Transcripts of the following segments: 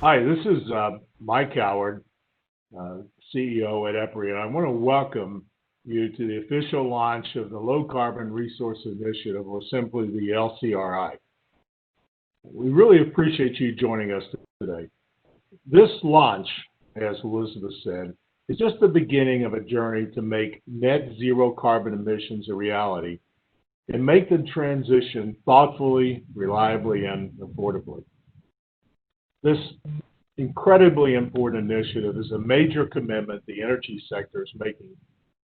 Hi, this is Mike Howard, CEO at EPRI, and I want to welcome you to the official launch of the Low Carbon Resource Initiative, or simply the LCRI. We really appreciate you joining us today. This launch, as Elizabeth said, is just the beginning of a journey to make net zero carbon emissions a reality and make the transition thoughtfully, reliably, and affordably. This incredibly important initiative is a major commitment the energy sector is making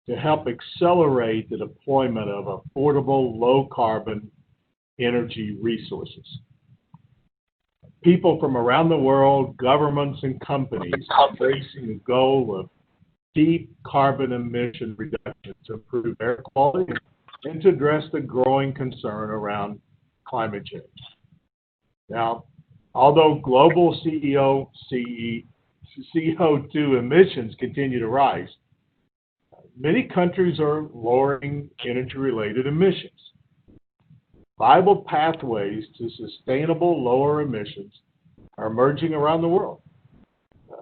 to help accelerate the deployment of affordable, low-carbon energy resources. People from around the world, governments and companies are facing the goal of deep carbon emission reduction to improve air quality and to address the growing concern around climate change. Now, although global CO2 emissions continue to rise, many countries are lowering energy-related emissions. Viable pathways to sustainable lower emissions are emerging around the world,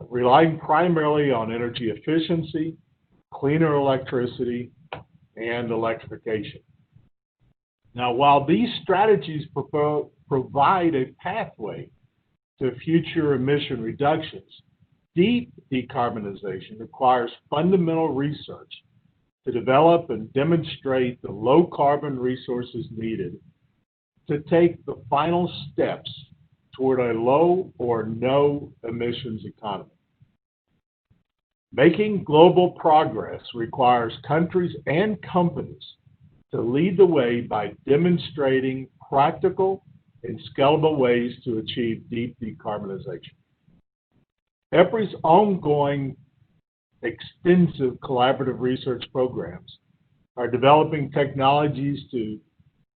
relying primarily on energy efficiency, cleaner electricity, and electrification. Now, while these strategies provide a pathway to future emission reductions, deep decarbonization requires fundamental research to develop and demonstrate the low carbon resources needed to take the final steps toward a low or no emissions economy. Making global progress requires countries and companies to lead the way by demonstrating practical and scalable ways to achieve deep decarbonization. EPRI's ongoing extensive collaborative research programs are developing technologies to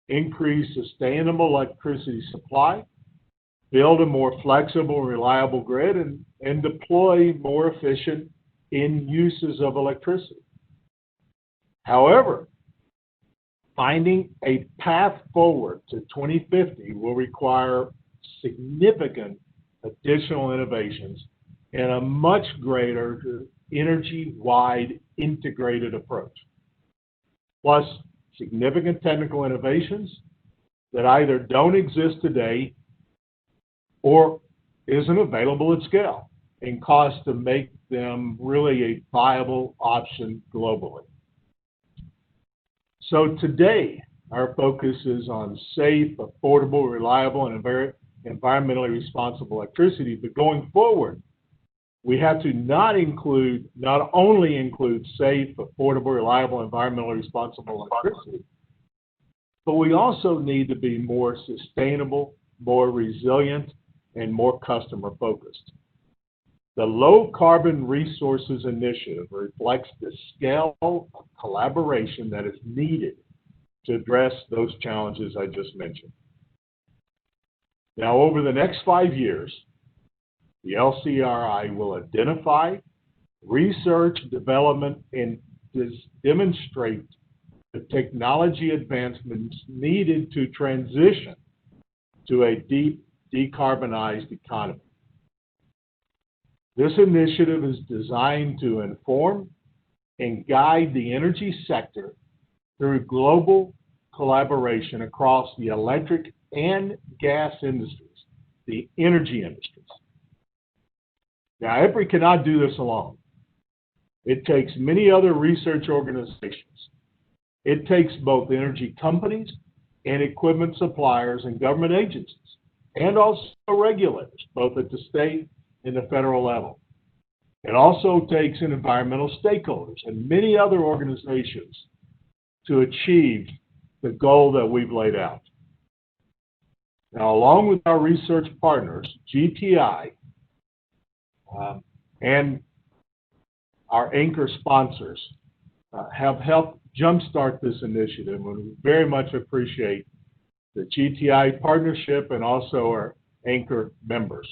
increase sustainable electricity supply, build a more flexible and reliable grid, and deploy more efficient end uses of electricity. However, finding a path forward to 2050 will require significant additional innovations and a much greater energy-wide integrated approach, plus significant technical innovations that either don't exist today or isn't available at scale and cost to make them really a viable option globally. So today, our focus is on safe, affordable, reliable, and environmentally responsible electricity. But going forward, we have to not only include safe, affordable, reliable, environmentally responsible electricity, but we also need to be more sustainable, more resilient, and more customer focused. The Low Carbon Resources Initiative reflects the scale of collaboration that is needed to address those challenges I just mentioned. Now, over the next 5 years, the LCRI will identify, research, development, and demonstrate the technology advancements needed to transition to a deep decarbonized economy. This initiative is designed to inform and guide the energy sector through global collaboration across the electric and gas industries, the energy industries. Now, EPRI cannot do this alone. It takes many other research organizations. It takes both energy companies and equipment suppliers and government agencies, and also regulators, both at the state and the federal level. It also takes environmental stakeholders and many other organizations to achieve the goal that we've laid out. Now, along with our research partners, GTI, and our anchor sponsors have helped jumpstart this initiative, and we very much appreciate the GTI partnership and also our anchor members.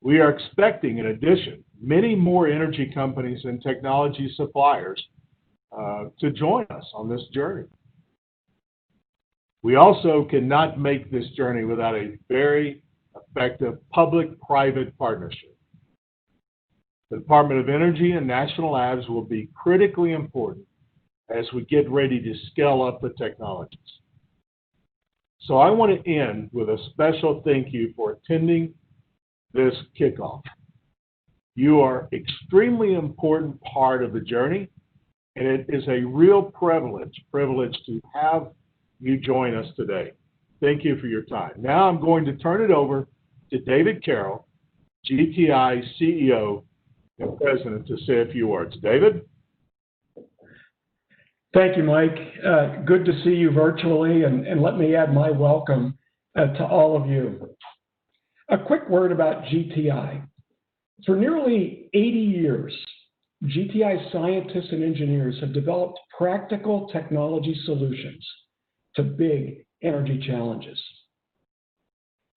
We are expecting, in addition, many more energy companies and technology suppliers to join us on this journey. We also cannot make this journey without a very effective public-private partnership. The Department of Energy and national labs will be critically important as we get ready to scale up the technologies. So I want to end with a special thank you for attending this kickoff. You are an extremely important part of the journey, and it is a real privilege to have you join us today. Thank you for your time. Now I'm going to turn it over to David Carroll, GTI CEO and President, to say a few words. David? Thank you, Mike. Good to see you virtually, and let me add my welcome to all of you. A quick word about GTI. For nearly 80 years, GTI scientists and engineers have developed practical technology solutions to big energy challenges.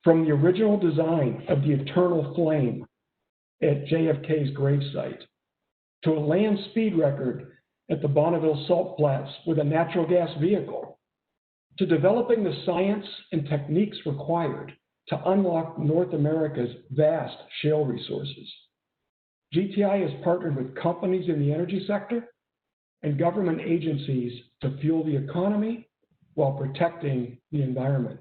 From the original design of the eternal flame at JFK's gravesite, to a land speed record at the Bonneville Salt Flats with a natural gas vehicle, to developing the science and techniques required to unlock North America's vast shale resources. GTI has partnered with companies in the energy sector and government agencies to fuel the economy while protecting the environment.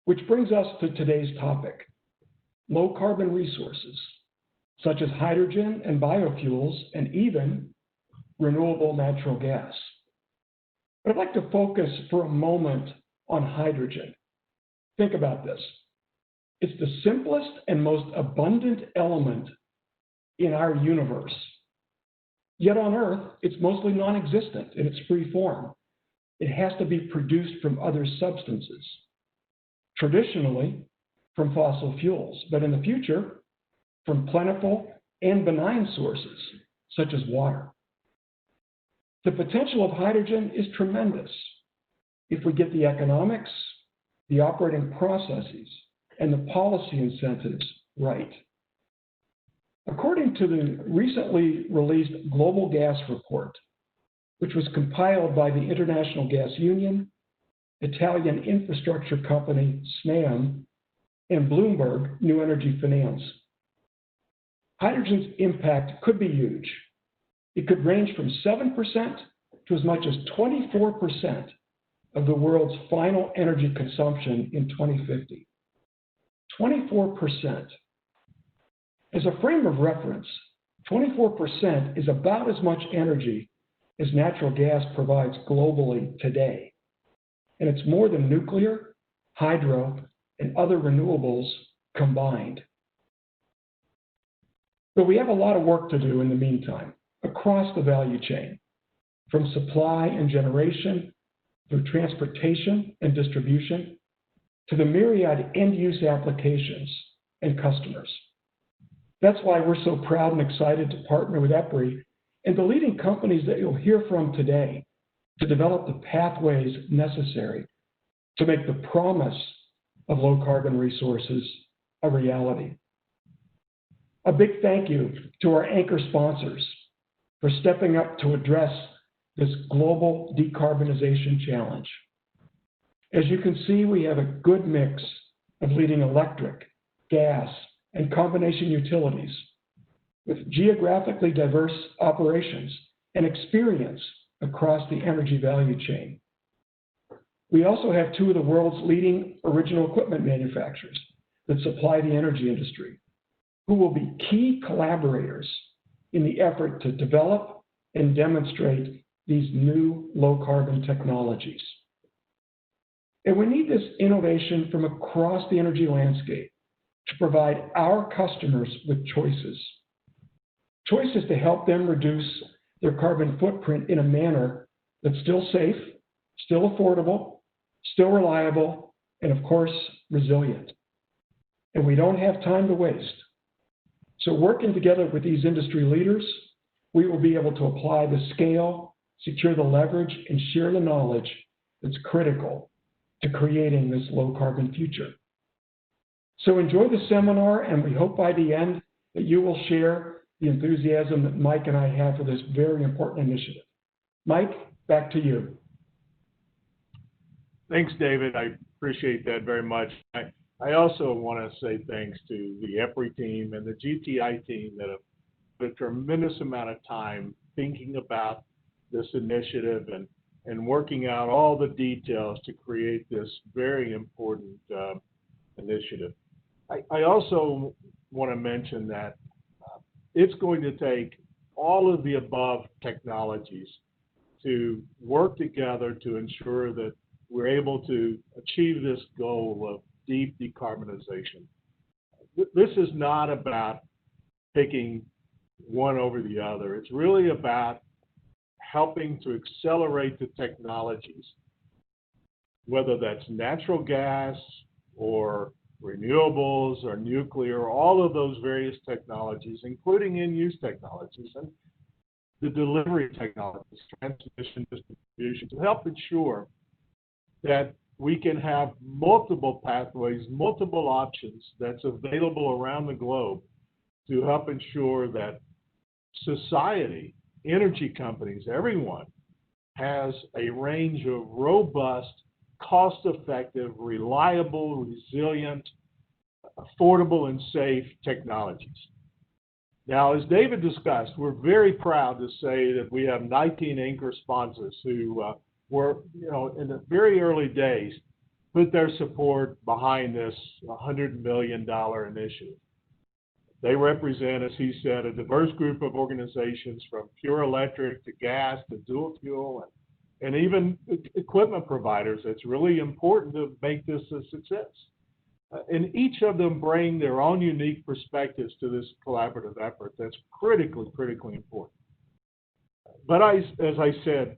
Which brings us to today's topic, low carbon resources, such as hydrogen and biofuels, and even renewable natural gas. But I'd like to focus for a moment on hydrogen. Think about this. It's the simplest and most abundant element in our universe. Yet on Earth, it's mostly non-existent in its free form. It has to be produced from other substances, traditionally from fossil fuels, but in the future, from plentiful and benign sources, such as water. The potential of hydrogen is tremendous if we get the economics, the operating processes, and the policy incentives right. According to the recently released Global Gas Report, which was compiled by the International Gas Union, Italian infrastructure company SNAM, and Bloomberg New Energy Finance, hydrogen's impact could be huge. It could range from 7% to as much as 24% of the world's final energy consumption in 2050. 24%. As a frame of reference, 24% is about as much energy as natural gas provides globally today. And it's more than nuclear, hydro, and other renewables combined. But we have a lot of work to do in the meantime, across the value chain, from supply and generation, through transportation and distribution, to the myriad end-use applications and customers. That's why we're so proud and excited to partner with EPRI and the leading companies that you'll hear from today to develop the pathways necessary to make the promise of low-carbon resources a reality. A big thank you to our anchor sponsors for stepping up to address this global decarbonization challenge. As you can see, we have a good mix of leading electric, gas, and combination utilities with geographically diverse operations and experience across the energy value chain. We also have two of the world's leading original equipment manufacturers that supply the energy industry, who will be key collaborators in the effort to develop and demonstrate these new low-carbon technologies. And we need this innovation from across the energy landscape to provide our customers with choices. Choices to help them reduce their carbon footprint in a manner that's still safe, still affordable, still reliable, and of course, resilient. And we don't have time to waste. So working together with these industry leaders, we will be able to apply the scale, secure the leverage, and share the knowledge that's critical to creating this low-carbon future. So enjoy the seminar, and we hope by the end that you will share the enthusiasm that Mike and I have for this very important initiative. Mike, back to you. Thanks, David. I appreciate that very much. I also want to say thanks to the EPRI team and the GTI team that have put a tremendous amount of time thinking about this initiative and working out all the details to create this very important initiative. I also want to mention that it's going to take all of the above technologies to work together to ensure that we're able to achieve this goal of deep decarbonization. This is not about picking one over the other. It's really about helping to accelerate the technologies, whether that's natural gas or renewables or nuclear, all of those various technologies, including in-use technologies and the delivery technologies, transmission, distribution, to help ensure that we can have multiple pathways, multiple options that's available around the globe to help ensure that society, energy companies, everyone has a range of robust, cost-effective, reliable, resilient, affordable, and safe technologies. Now, as David discussed, we're very proud to say that we have 19 anchor sponsors who were, in the very early days, put their support behind this $100 million initiative. They represent, as he said, a diverse group of organizations from pure electric to gas to dual fuel and even equipment providers. It's really important to make this a success. And each of them bring their own unique perspectives to this collaborative effort that's critically important. But as I said,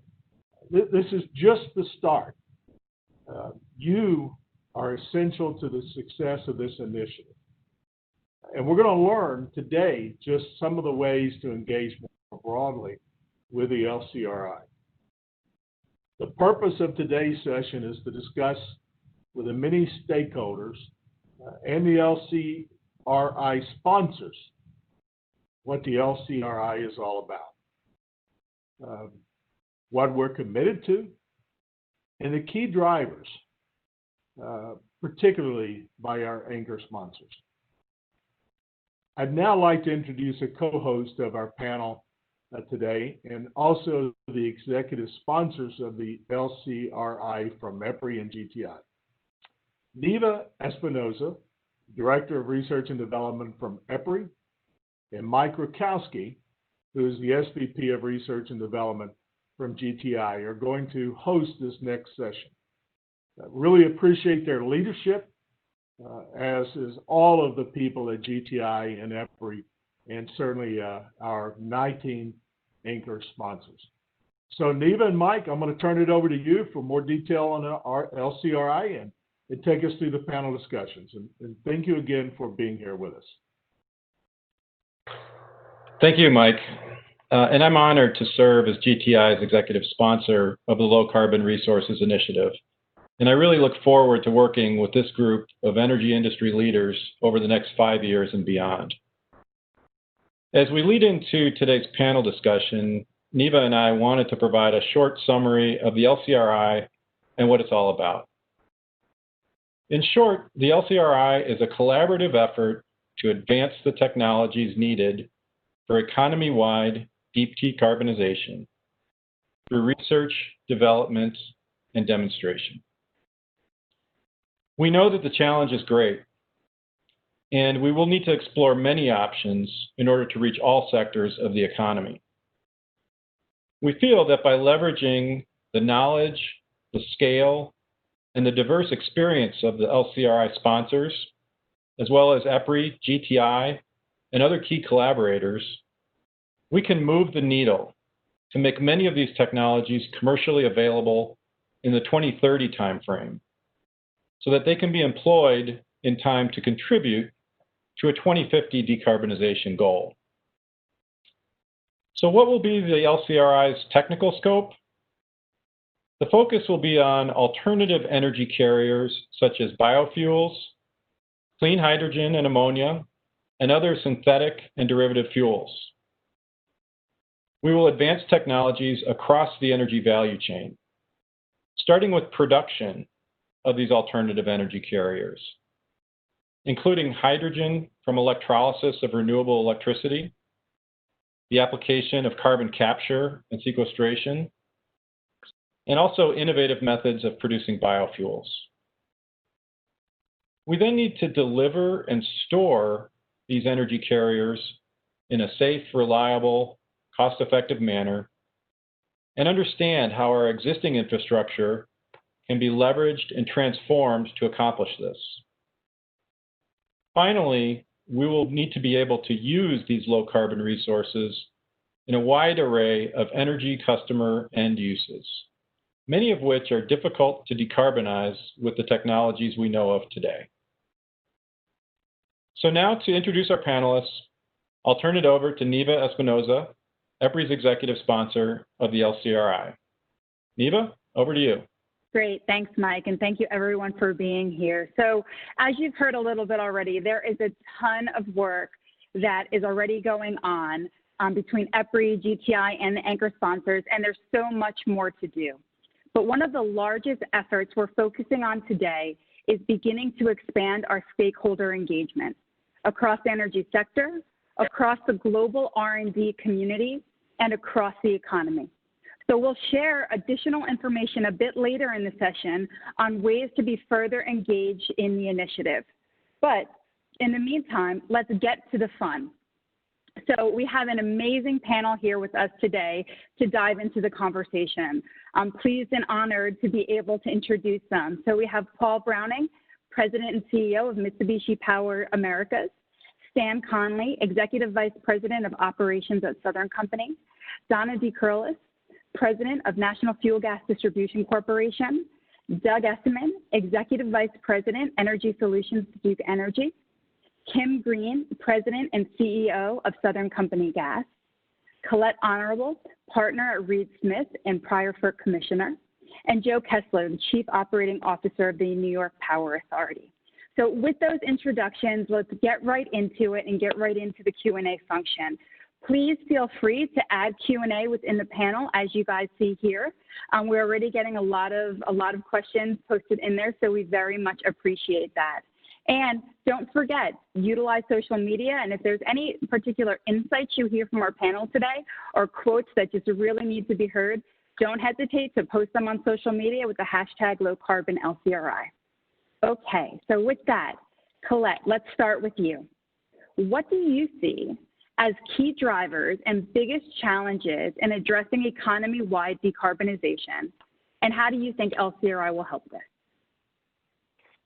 this is just the start. You are essential to the success of this initiative. And we're going to learn today just some of the ways to engage more broadly with the LCRI. The purpose of today's session is to discuss with the many stakeholders and the LCRI sponsors what the LCRI is all about, what we're committed to, and the key drivers, particularly by our anchor sponsors. I'd now like to introduce a co-host of our panel today, and also the executive sponsors of the LCRI from EPRI and GTI. Neva Espinoza, Director of Research and Development from EPRI, and Mike Rakowski, who is the SVP of Research and Development from GTI, are going to host this next session. I really appreciate their leadership, as is all of the people at GTI and EPRI, and certainly our 19 anchor sponsors. So Neva and Mike, I'm going to turn it over to you for more detail on our LCRI and take us through the panel discussions. And thank you again for being here with us. Thank you, Mike. And I'm honored to serve as GTI's executive sponsor of the Low Carbon Resources Initiative. And I really look forward to working with this group of energy industry leaders over the next 5 years and beyond. As we lead into today's panel discussion, Neva and I wanted to provide a short summary of the LCRI and what it's all about. In short, the LCRI is a collaborative effort to advance the technologies needed for economy-wide deep decarbonization through research, development, and demonstration. We know that the challenge is great, and we will need to explore many options in order to reach all sectors of the economy. We feel that by leveraging the knowledge, the scale, and the diverse experience of the LCRI sponsors, as well as EPRI, GTI, and other key collaborators, we can move the needle to make many of these technologies commercially available in the 2030 timeframe, so that they can be employed in time to contribute to a 2050 decarbonization goal. So what will be the LCRI's technical scope? The focus will be on alternative energy carriers such as biofuels, clean hydrogen and ammonia, and other synthetic and derivative fuels. We will advance technologies across the energy value chain, starting with production of these alternative energy carriers, including hydrogen from electrolysis of renewable electricity, the application of carbon capture and sequestration, and also innovative methods of producing biofuels. We then need to deliver and store these energy carriers in a safe, reliable, cost-effective manner, and understand how our existing infrastructure can be leveraged and transformed to accomplish this. Finally, we will need to be able to use these low-carbon resources in a wide array of energy customer end uses, many of which are difficult to decarbonize with the technologies we know of today. So now to introduce our panelists, I'll turn it over to Neva Espinoza, EPRI's executive sponsor of the LCRI. Neva, over to you. Great, thanks, Mike, and thank you everyone for being here. So as you've heard a little bit already, there is a ton of work that is already going on between EPRI, GTI, and the anchor sponsors, and there's so much more to do. But one of the largest efforts we're focusing on today is beginning to expand our stakeholder engagement across the energy sector, across the global R&D community, and across the economy. So we'll share additional information a bit later in the session on ways to be further engaged in the initiative. But in the meantime, let's get to the fun. So we have an amazing panel here with us today to dive into the conversation. I'm pleased and honored to be able to introduce them. So we have Paul Browning, President and CEO of Mitsubishi Power Americas, Stan Conley, Executive Vice President of Operations at Southern Company, Donna DeCurlis, President of National Fuel Gas Distribution Corporation, Doug Esseman, Executive Vice President, Energy Solutions, Duke Energy, Kim Green, President and CEO of Southern Company Gas, Colette Honorable, Partner at Reed Smith and prior FERC Commissioner, and Joe Kessler, the Chief Operating Officer of the New York Power Authority. So with those introductions, let's get right into it and get right into the Q&A function. Please feel free to add Q&A within the panel, as you guys see here. We're already getting a lot of questions posted in there, so we very much appreciate that. And don't forget, utilize social media, and if there's any particular insights you hear from our panel today or quotes that just really need to be heard, don't hesitate to post them on social media with the hashtag #LowCarbonLCRI. Okay, so with that, Colette, let's start with you. What do you see as key drivers and biggest challenges in addressing economy-wide decarbonization, and how do you think LCRI will help this?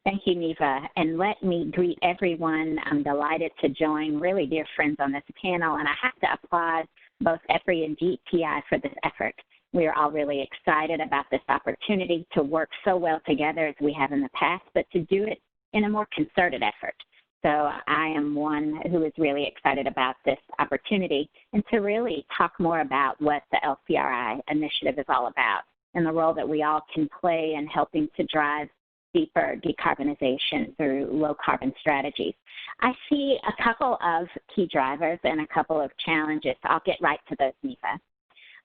Thank you, Neva, and let me greet everyone. I'm delighted to join really dear friends on this panel, and I have to applaud both EPRI and GTI for this effort. We are all really excited about this opportunity to work so well together as we have in the past, but to do it in a more concerted effort. So I am one who is really excited about this opportunity and to really talk more about what the LCRI initiative is all about and the role that we all can play in helping to drive deeper decarbonization through low carbon strategies. I see a couple of key drivers and a couple of challenges. I'll get right to those, Neva.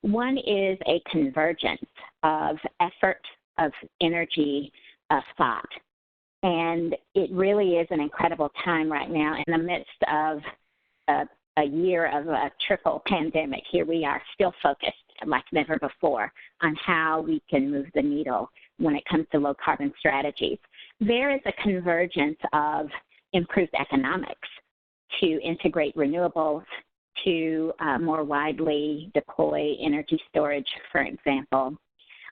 One is a convergence of effort, of energy, of thought. And it really is an incredible time right now in the midst of a year of a triple pandemic. Here we are still focused like never before on how we can move the needle when it comes to low carbon strategies. There is a convergence of improved economics to integrate renewables, to more widely deploy energy storage, for example.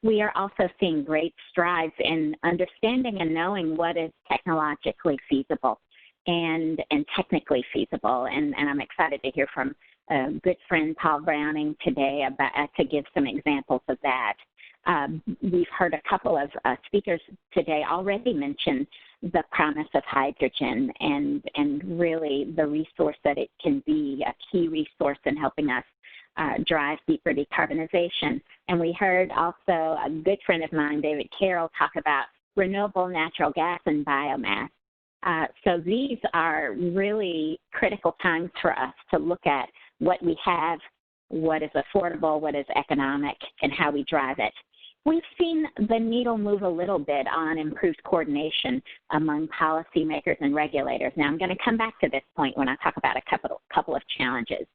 We are also seeing great strides in understanding and knowing what is technologically feasible and technically feasible. And I'm excited to hear from a good friend, Paul Browning, today about, to give some examples of that. We've heard a couple of speakers today already mention the promise of hydrogen and really the resource that it can be, a key resource in helping us drive deeper decarbonization. And we heard also a good friend of mine, David Carroll, talk about renewable natural gas and biomass. So these are really critical times for us to look at what we have, what is affordable, what is economic, and how we drive it. We've seen the needle move a little bit on improved coordination among policymakers and regulators. Now, I'm going to come back to this point when I talk about a couple of challenges.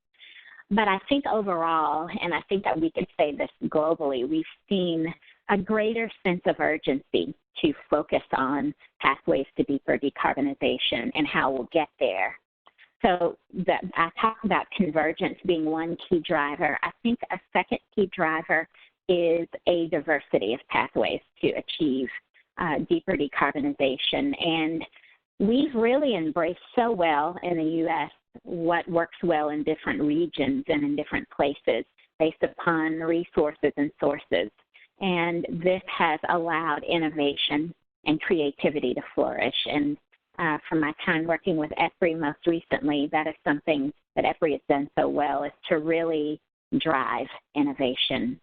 But I think overall, and I think that we could say this globally, we've seen a greater sense of urgency to focus on pathways to deeper decarbonization and how we'll get there. So I talked about convergence being one key driver. I think a second key driver is a diversity of pathways to achieve deeper decarbonization. And we've really embraced so well in the U.S. what works well in different regions and in different places based upon resources and sources. And this has allowed innovation and creativity to flourish. And from my time working with EPRI most recently, that is something that EPRI has done so well, is to really drive innovation.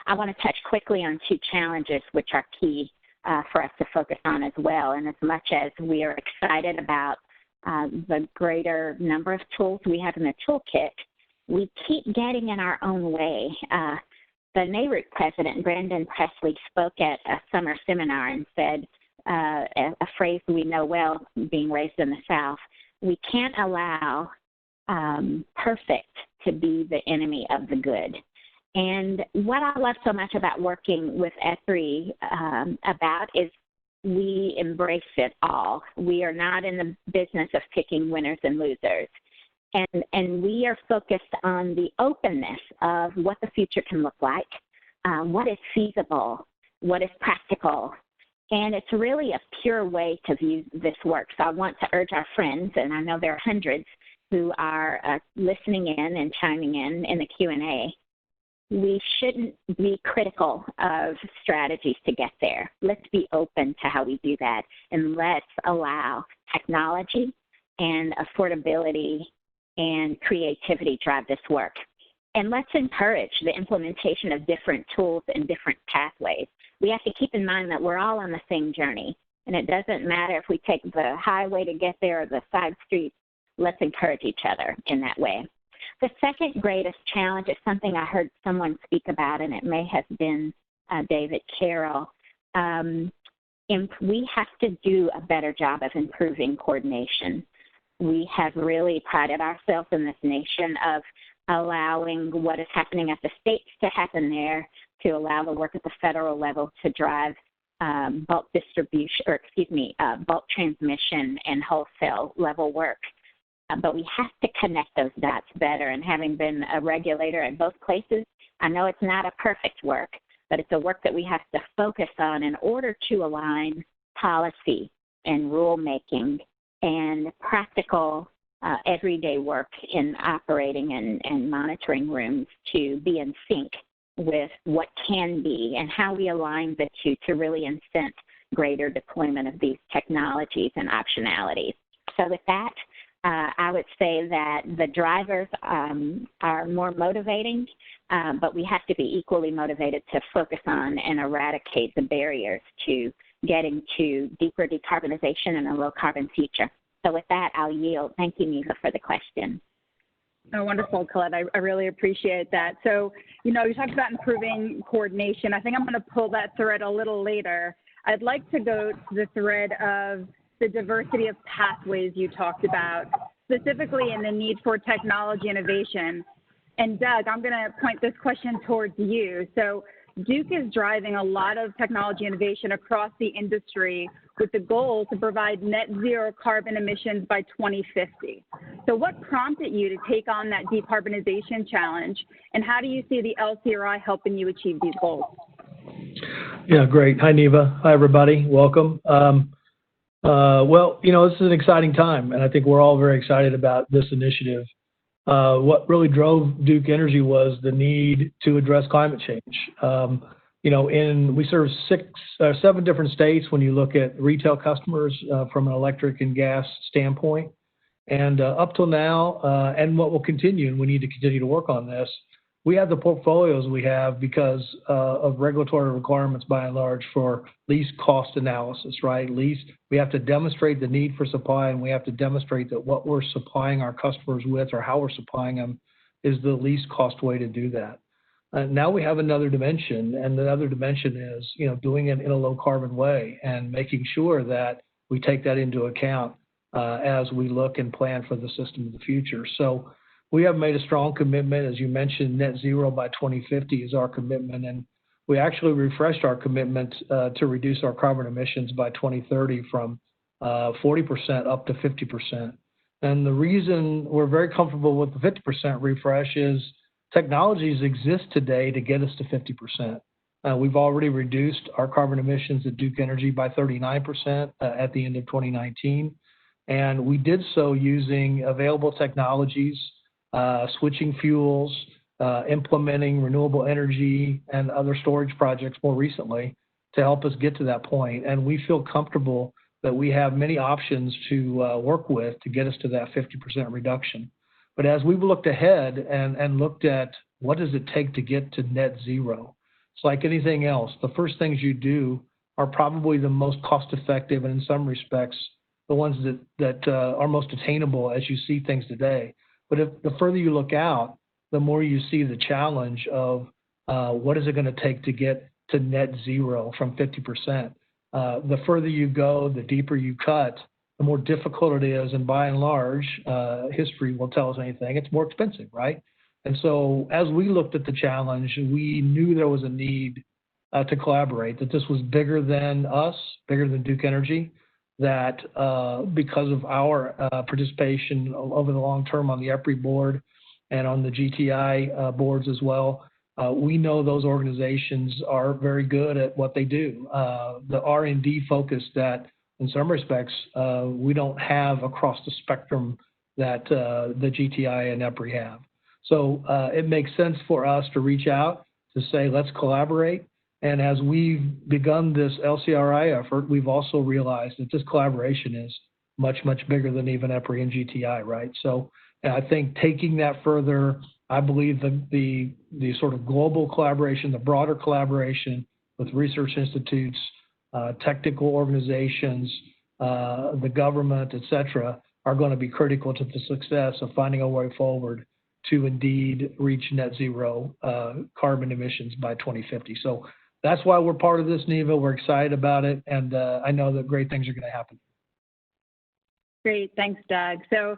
I want to touch quickly on two challenges which are key for us to focus on as well. And as much as we are excited about the greater number of tools we have in the toolkit, we keep getting in our own way. The NARUC president, Brendan Presley, spoke at a summer seminar and said, a phrase we know well being raised in the South, we can't allow perfect to be the enemy of the good. And what I love so much about working with EPRI about is we embrace it all. We are not in the business of picking winners and losers. And we are focused on the openness of what the future can look like, what is feasible, what is practical. And it's really a pure way to view this work. So I want to urge our friends, and I know there are hundreds who are listening in and chiming in the Q&A, we shouldn't be critical of strategies to get there. Let's be open to how we do that, and let's allow technology and affordability and creativity drive this work. And let's encourage the implementation of different tools and different pathways. We have to keep in mind that we're all on the same journey, and it doesn't matter if we take the highway to get there or the side streets. Let's encourage each other in that way. The second greatest challenge is something I heard someone speak about, and it may have been David Carroll. We have to do a better job of improving coordination. We have really prided ourselves in this nation of allowing what is happening at the states to happen there, to allow the work at the federal level to drive bulk distribution, bulk transmission and wholesale level work. But we have to connect those dots better. And having been a regulator at both places, I know it's not a perfect work, but it's a work that we have to focus on in order to align policy and rulemaking and practical everyday work in operating and monitoring rooms to be in sync with what can be and how we align the two to really incent greater deployment of these technologies and optionalities. So with that, I would say that the drivers are more motivating, but we have to be equally motivated to focus on and eradicate the barriers to getting to deeper decarbonization and a low-carbon future. So with that, I'll yield. Thank you, Neva, for the question. Oh, wonderful, Colette. I really appreciate that. So, you talked about improving coordination. I think I'm going to pull that thread a little later. I'd like to go to the thread of the diversity of pathways you talked about, specifically in the need for technology innovation. And Doug, I'm going to point this question towards you. So Duke is driving a lot of technology innovation across the industry with the goal to provide net zero carbon emissions by 2050. So what prompted you to take on that decarbonization challenge, and how do you see the LCRI helping you achieve these goals? Yeah, great. Hi, Neva. Hi, everybody. Welcome. Well, this is an exciting time, and I think we're all very excited about this initiative. What really drove Duke Energy was the need to address climate change. We serve 7 different states when you look at retail customers from an electric and gas standpoint. And up till now, and what will continue, and we need to continue to work on this, we have the portfolios we have because of regulatory requirements by and large for least cost analysis, right? We have to demonstrate the need for supply, and we have to demonstrate that what we're supplying our customers with or how we're supplying them is the least cost way to do that. now we have another dimension, and the other dimension is, doing it in a low carbon way and making sure that we take that into account as we look and plan for the system of the future. So we have made a strong commitment. As you mentioned, net zero by 2050 is our commitment, and we actually refreshed our commitment to reduce our carbon emissions by 2030 from 40% up to 50%. And the reason we're very comfortable with the 50% refresh is technologies exist today to get us to 50%. We've already reduced our carbon emissions at Duke Energy by 39% at the end of 2019. And we did so using available technologies, switching fuels, implementing renewable energy and other storage projects more recently to help us get to that point. And we feel comfortable that we have many options to work with to get us to that 50% reduction. But as we've looked ahead and looked at what does it take to get to net zero, it's like anything else. The first things you do are probably the most cost effective and in some respects, the ones that are most attainable as you see things today. But if the further you look out, the more you see the challenge of what is it going to take to get to net zero from 50%. The further you go, the deeper you cut, the more difficult it is. And by and large, history will tell us anything, it's more expensive, right? And so as we looked at the challenge, we knew there was a need to collaborate, that this was bigger than us, bigger than Duke Energy, that because of our participation over the long term on the EPRI board and on the GTI boards as well, we know those organizations are very good at what they do. The R&D focus that, in some respects, we don't have across the spectrum that the GTI and EPRI have. So it makes sense for us to reach out to say, let's collaborate. And as we've begun this LCRI effort, we've also realized that this collaboration is much, much bigger than even EPRI and GTI, right? So I think taking that further, I believe the sort of global collaboration, the broader collaboration with research institutes, technical organizations, the government, et cetera, are going to be critical to the success of finding a way forward to indeed reach net zero carbon emissions by 2050. So that's why we're part of this, Neva. We're excited about it, and I know that great things are going to happen. Great, thanks, Doug. So,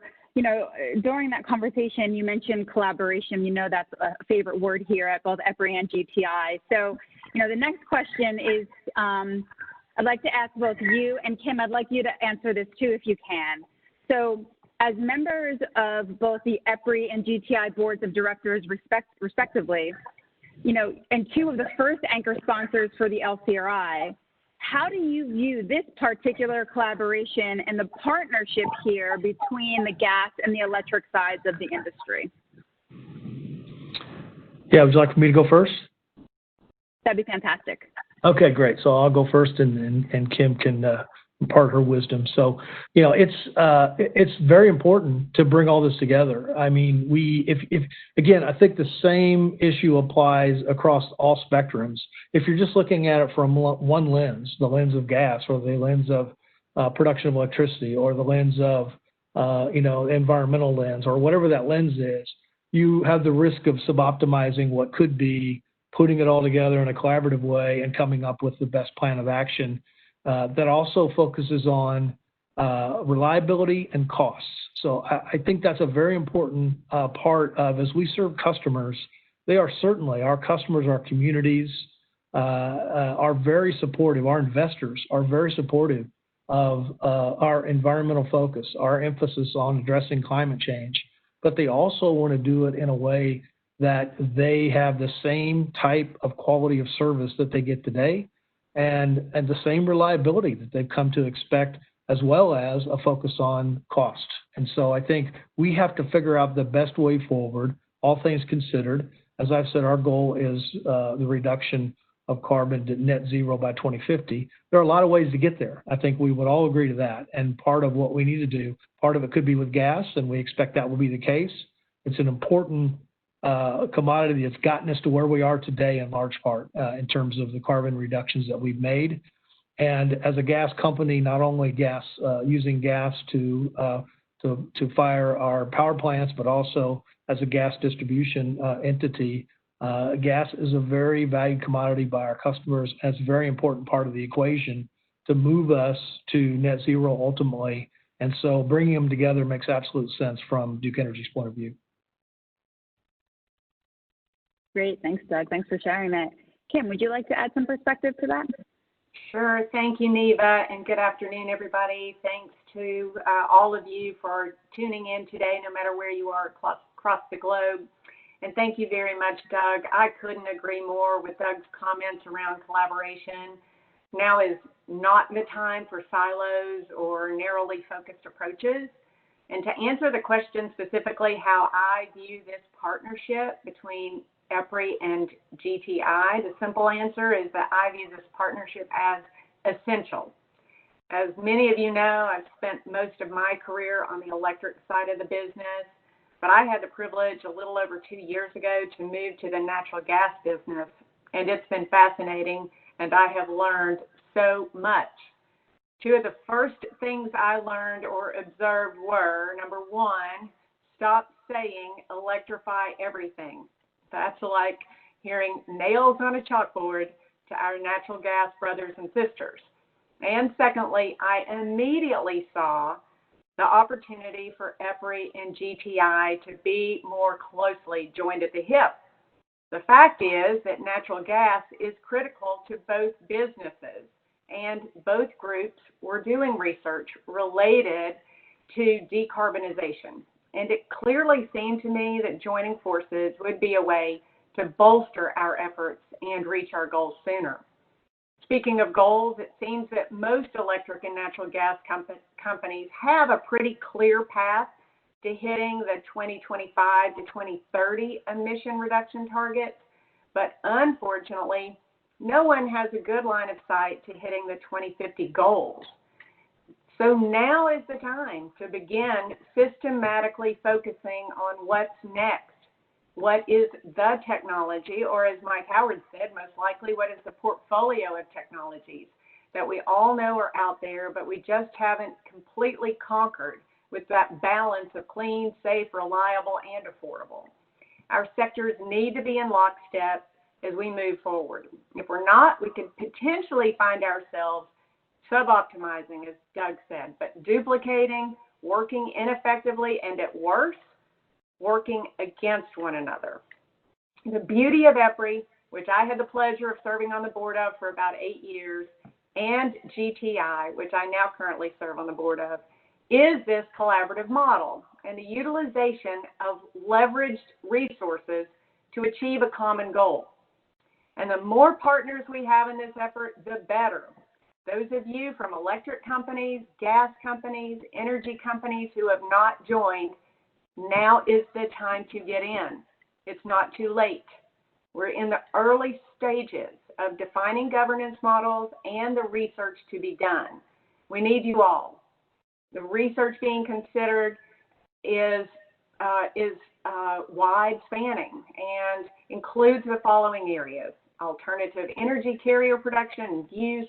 during that conversation, you mentioned collaboration. That's a favorite word here at both EPRI and GTI. So, the next question is, I'd like to ask both you and Kim, I'd like you to answer this too if you can. So, as members of both the EPRI and GTI boards of directors respectively, and two of the first anchor sponsors for the LCRI, how do you view this particular collaboration and the partnership here between the gas and the electric sides of the industry? Yeah, would you like for me to go first? That'd be fantastic. Okay, great. So I'll go first, and Kim can impart her wisdom. So, it's very important to bring all this together. I mean, if again, I think the same issue applies across all spectrums. If you're just looking at it from one lens, the lens of gas, or the lens of production of electricity, or the lens of environmental lens, or whatever that lens is, you have the risk of suboptimizing what could be, putting it all together in a collaborative way and coming up with the best plan of action that also focuses on reliability and costs. So I think that's a very important part of, as we serve customers, they are certainly, our customers, our communities are very supportive, our investors are very supportive of our environmental focus, our emphasis on addressing climate change, but they also want to do it in a way that they have the same type of quality of service that they get today, and the same reliability that they've come to expect, as well as a focus on cost. And so I think we have to figure out the best way forward, all things considered. As I've said, our goal is the reduction of carbon to net zero by 2050. There are a lot of ways to get there. I think we would all agree to that. And part of what we need to do, part of it could be with gas, and we expect that will be the case. It's an important commodity that's gotten us to where we are today in large part in terms of the carbon reductions that we've made. And as a gas company, not only using gas to fire our power plants, but also as a gas distribution entity, Gas is a very valued commodity by our customers, and it's a very important part of the equation to move us to net zero ultimately. And so bringing them together makes absolute sense from Duke Energy's point of view. Great. Thanks, Doug. Thanks for sharing that. Kim, would you like to add some perspective to that? Sure. Thank you, Neva, and good afternoon, everybody. Thanks to all of you for tuning in today, no matter where you are across the globe. And thank you very much, Doug. I couldn't agree more with Doug's comments around collaboration. Now is not the time for silos or narrowly focused approaches. And to answer the question specifically how I view this partnership between EPRI and GTI, the simple answer is that I view this partnership as essential. As many of you know, I've spent most of my career on the electric side of the business, but I had the privilege a little over 2 years ago to move to the natural gas business, and it's been fascinating, and I have learned so much. Two of the first things I learned or observed were, number one, stop saying electrify everything. That's like hearing nails on a chalkboard to our natural gas brothers and sisters. And secondly, I immediately saw the opportunity for EPRI and GTI to be more closely joined at the hip. The fact is that natural gas is critical to both businesses, and both groups were doing research related to decarbonization. And it clearly seemed to me that joining forces would be a way to bolster our efforts and reach our goals sooner. Speaking of goals, it seems that most electric and natural gas companies have a pretty clear path to hitting the 2025 to 2030 emission reduction targets, but unfortunately, no one has a good line of sight to hitting the 2050 goals. So now is the time to begin systematically focusing on what's next. What is the technology, or as Mike Howard said, most likely what is the portfolio of technologies that we all know are out there, but we just haven't completely conquered with that balance of clean, safe, reliable, and affordable. Our sectors need to be in lockstep as we move forward. If we're not, we could potentially find ourselves sub-optimizing, as Doug said, but duplicating, working ineffectively, and at worst, working against one another. The beauty of EPRI, which I had the pleasure of serving on the board of for about 8 years, and GTI, which I now currently serve on the board of, is this collaborative model and the utilization of leveraged resources to achieve a common goal. And the more partners we have in this effort, the better. Those of you from electric companies, gas companies, energy companies who have not joined, now is the time to get in. It's not too late. We're in the early stages of defining governance models and the research to be done. We need you all. The research being considered is wide-spanning and includes the following areas: alternative energy carrier production and use,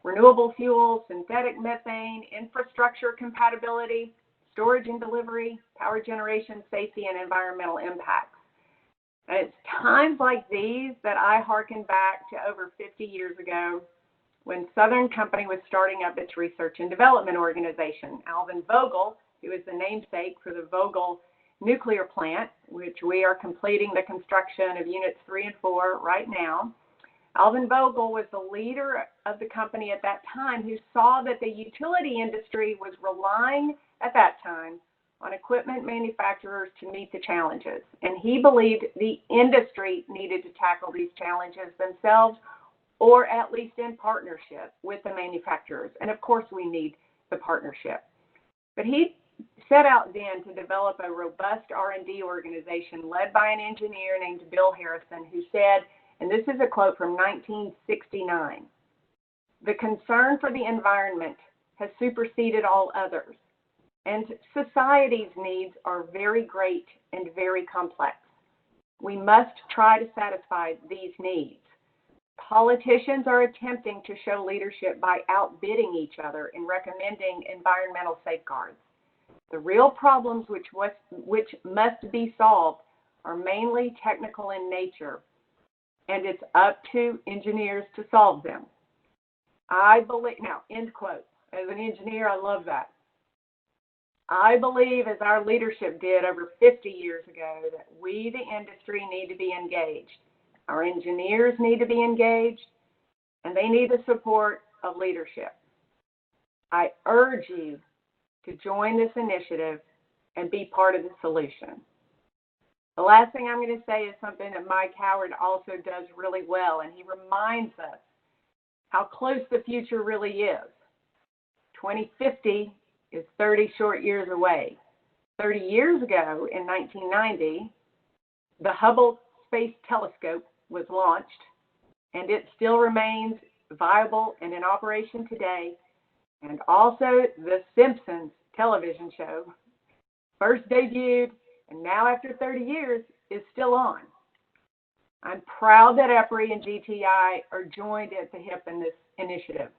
renewable fuels, synthetic methane, infrastructure compatibility, storage and delivery, power generation, safety, and environmental impacts. And it's times like these that I hearken back to over 50 years ago when Southern Company was starting up its research and development organization. Alvin Vogel, who is the namesake for the Vogel nuclear plant, which we are completing the construction of units 3 and 4 right now. Alvin Vogel was the leader of the company at that time who saw that the utility industry was relying at that time on equipment manufacturers to meet the challenges. And he believed the industry needed to tackle these challenges themselves, or at least in partnership with the manufacturers. And of course, we need the partnership. But he set out then to develop a robust R&D organization led by an engineer named Bill Harrison, who said, and this is a quote from 1969, "The concern for the environment has superseded all others, and society's needs are very great and very complex. We must try to satisfy these needs. Politicians are attempting to show leadership by outbidding each other in recommending environmental safeguards. The real problems which must be solved are mainly technical in nature, and it's up to engineers to solve them. I believe, now, end quote. As an engineer, I love that. I believe, as our leadership did over 50 years ago, that we, the industry, need to be engaged. Our engineers need to be engaged, and they need the support of leadership. I urge you to join this initiative and be part of the solution. The last thing I'm going to say is something that Mike Howard also does really well, and he reminds us how close the future really is. 2050 is 30 short years away. 30 years ago, in 1990, the Hubble Space Telescope was launched, and it still remains viable and in operation today. And also, The Simpsons television show, first debuted, and now after 30 years, is still on. I'm proud that EPRI and GTI are joined at the hip in this initiative.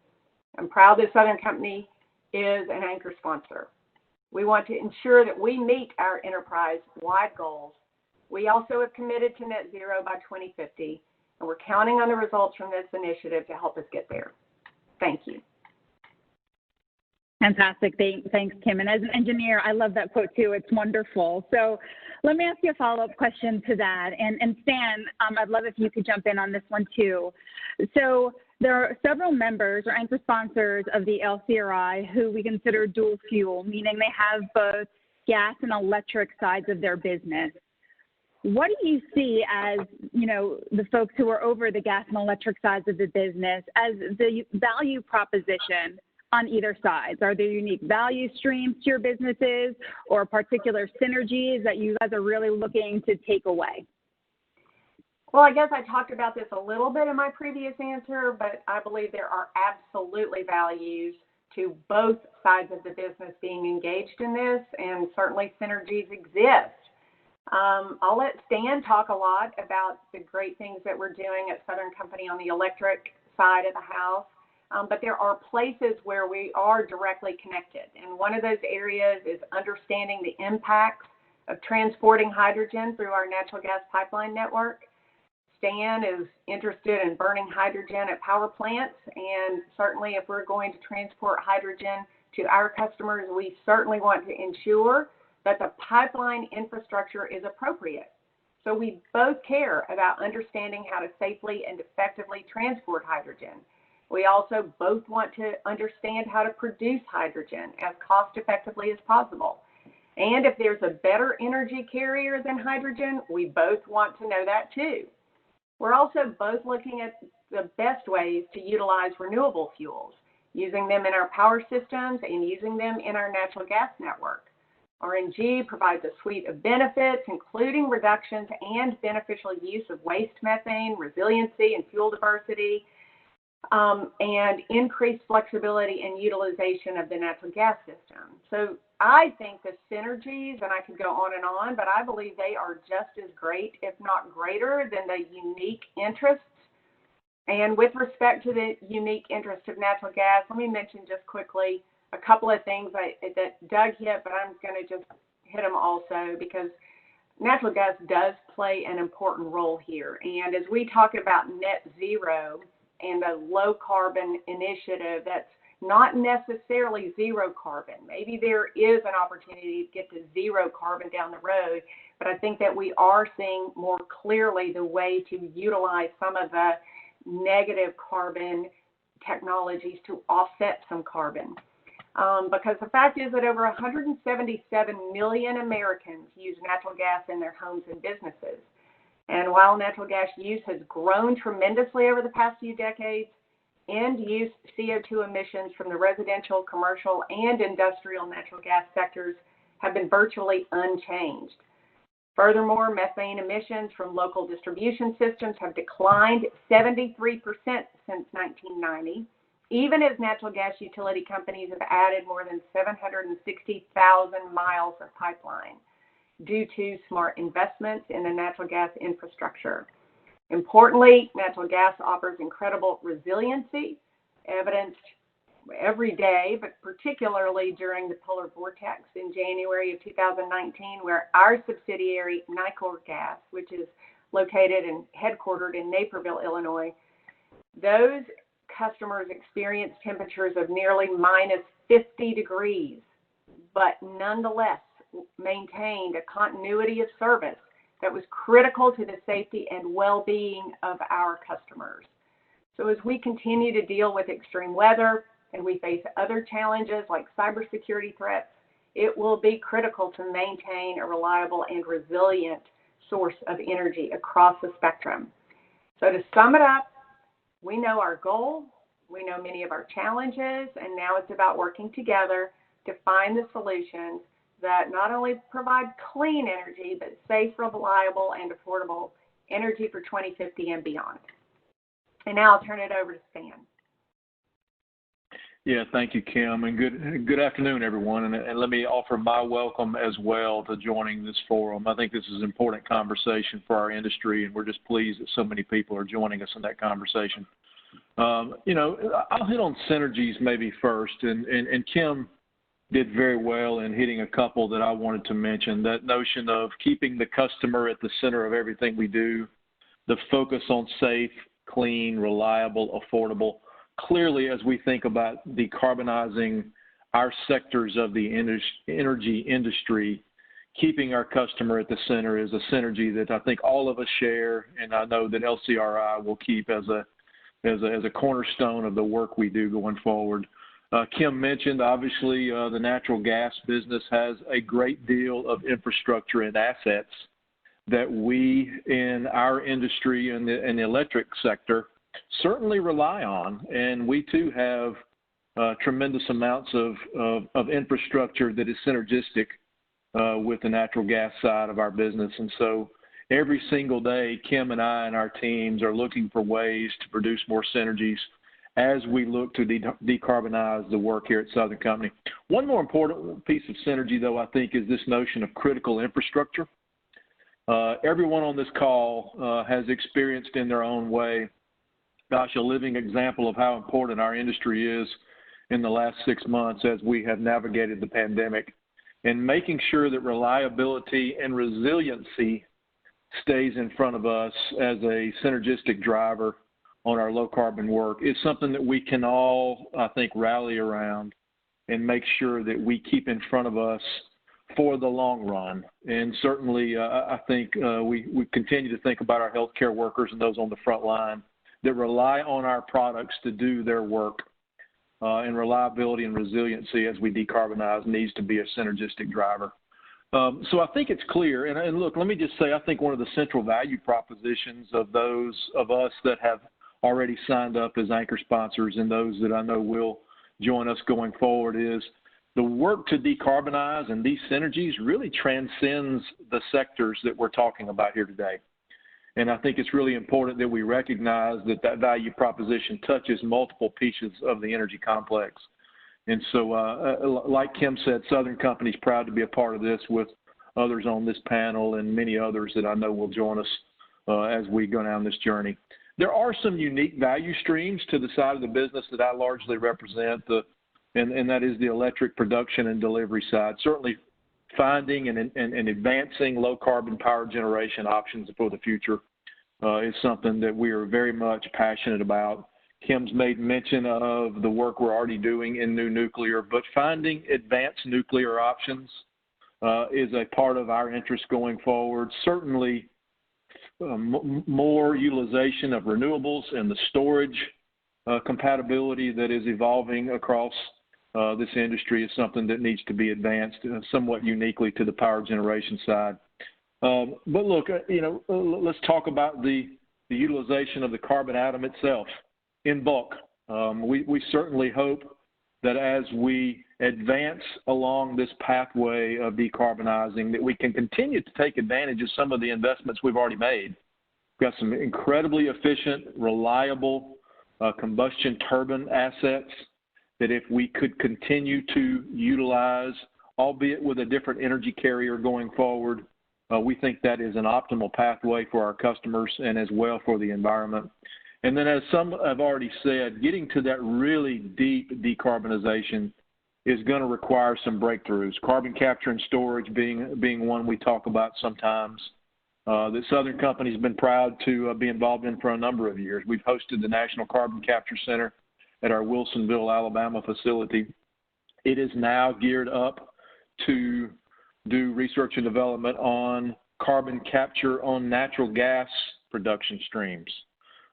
I'm proud that Southern Company is an anchor sponsor. We want to ensure that we meet our enterprise-wide goals. We also have committed to net zero by 2050, and we're counting on the results from this initiative to help us get there. Thank you. Fantastic. Thanks, Kim. And as an engineer, I love that quote too. It's wonderful. So let me ask you a follow-up question to that. And Stan, I'd love if you could jump in on this one too. So there are several members or anchor sponsors of the Lcri who we consider dual fuel, meaning they have both gas and electric sides of their business. What do you see as, the folks who are over the gas and electric sides of the business as the value proposition on either side? Are there unique value streams to your businesses or particular synergies that you guys are really looking to take away? Well, I guess I talked about this a little bit in my previous answer, but I believe there are absolutely values to both sides of the business being engaged in this, and certainly synergies exist. I'll let Stan talk a lot about the great things that we're doing at Southern Company on the electric side of the house. But there are places where we are directly connected. And one of those areas is understanding the impacts of transporting hydrogen through our natural gas pipeline network. Stan is interested in burning hydrogen at power plants. And certainly if we're going to transport hydrogen to our customers, we certainly want to ensure that the pipeline infrastructure is appropriate. So we both care about understanding how to safely and effectively transport hydrogen. We also both want to understand how to produce hydrogen as cost effectively as possible. And if there's a better energy carrier than hydrogen, we both want to know that too. We're also both looking at the best ways to utilize renewable fuels, using them in our power systems and using them in our natural gas network. RNG provides a suite of benefits, including reductions and beneficial use of waste methane, resiliency and fuel diversity, and increased flexibility and utilization of the natural gas system. So I think the synergies, and I could go on, but I believe they are just as great, if not greater, than the unique interests. And with respect to the unique interest of natural gas, let me mention just quickly a couple of things that Doug hit, but I'm going to just hit them also because natural gas does play an important role here. And as we talk about net zero and the low carbon initiative, that's not necessarily zero carbon. Maybe there is an opportunity to get to zero carbon down the road, but I think that we are seeing more clearly the way to utilize some of the negative carbon technologies to offset some carbon. Because the fact is that over 177 million Americans use natural gas in their homes and businesses. And while natural gas use has grown tremendously over the past few decades, end-use CO2 emissions from the residential, commercial, and industrial natural gas sectors have been virtually unchanged. Furthermore, methane emissions from local distribution systems have declined 73% since 1990, even as natural gas utility companies have added more than 760,000 miles of pipeline due to smart investments in the natural gas infrastructure. Importantly, natural gas offers incredible resiliency, evidenced every day, but particularly during the polar vortex in January of 2019, where our subsidiary, Nicor Gas, which is located and headquartered in Naperville, Illinois, those customers experienced temperatures of nearly minus 50 degrees, but nonetheless maintained a continuity of service that was critical to the safety and well-being of our customers. So as we continue to deal with extreme weather and we face other challenges like cybersecurity threats, it will be critical to maintain a reliable and resilient source of energy across the spectrum. So to sum it up, we know our goal, we know many of our challenges, and now it's about working together to find the solutions that not only provide clean energy, but safe, reliable, and affordable energy for 2050 and beyond. And now I'll turn it over to Stan. Yeah, thank you, Kim, and good afternoon, everyone. And let me offer my welcome as well to joining this forum. I think this is an important conversation for our industry, and we're just pleased that so many people are joining us in that conversation. I'll hit on synergies maybe first, and Kim did very well in hitting a couple that I wanted to mention. That notion of keeping the customer at the center of everything we do, the focus on safe, clean, reliable, affordable. Clearly, as we think about decarbonizing our sectors of the energy industry, keeping our customer at the center is a synergy that I think all of us share, and I know that LCRI will keep as a cornerstone of the work we do going forward. Kim mentioned, obviously, the natural gas business has a great deal of infrastructure and assets that we in our industry and the electric sector certainly rely on. And we too have tremendous amounts of infrastructure that is synergistic with the natural gas side of our business. And so every single day, Kim and I and our teams are looking for ways to produce more synergies as we look to decarbonize the work here at Southern Company. One more important piece of synergy, though, I think, is this notion of critical infrastructure. Everyone on this call has experienced in their own way, a living example of how important our industry is in the last 6 months as we have navigated the pandemic. And making sure that reliability and resiliency stays in front of us as a synergistic driver on our low carbon work is something that we can all, I think, rally around and make sure that we keep in front of us for the long run. And certainly, I think we continue to think about our healthcare workers and those on the front line that rely on our products to do their work. And reliability and resiliency as we decarbonize needs to be a synergistic driver. So I think it's clear. And look, let me just say, I think one of the central value propositions of those of us that have already signed up as anchor sponsors and those that I know will join us going forward is the work to decarbonize, and these synergies really transcends the sectors that we're talking about here today. And I think it's really important that we recognize that that value proposition touches multiple pieces of the energy complex. And so, like Kim said, Southern Company is proud to be a part of this with others on this panel and many others that I know will join us as we go down this journey. There are some unique value streams to the side of the business that I largely represent, and that is the electric production and delivery side. Certainly finding and advancing low-carbon power generation options for the future is something that we are very much passionate about. Kim's made mention of the work we're already doing in new nuclear, but finding advanced nuclear options is a part of our interest going forward. Certainly, more utilization of renewables and the storage compatibility that is evolving across this industry is something that needs to be advanced somewhat uniquely to the power generation side. But look, let's talk about the utilization of the carbon atom itself in bulk. We certainly hope that as we advance along this pathway of decarbonizing, that we can continue to take advantage of some of the investments we've already made. We've got some incredibly efficient, reliable combustion turbine assets that if we could continue to utilize, albeit with a different energy carrier going forward, we think that is an optimal pathway for our customers and as well for the environment. And then, as some have already said, getting to that really deep decarbonization is going to require some breakthroughs. Carbon capture and storage being one we talk about sometimes. That Southern Company has been proud to be involved in for a number of years. We've hosted the National Carbon Capture Center at our Wilsonville, Alabama facility. It is now geared up to do research and development on carbon capture on natural gas production streams,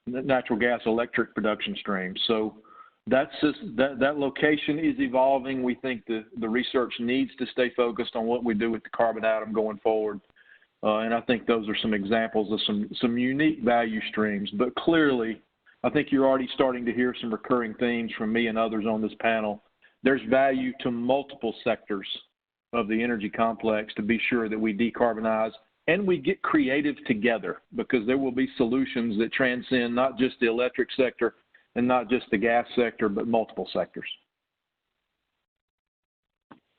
natural gas electric production streams. So that's just, that location is evolving. We think the research needs to stay focused on what we do with the carbon atom going forward. And I think those are some examples of some unique value streams. But clearly, I think you're already starting to hear some recurring themes from me and others on this panel. There's value to multiple sectors of the energy complex to be sure that we decarbonize and we get creative together, because there will be solutions that transcend not just the electric sector and not just the gas sector, but multiple sectors.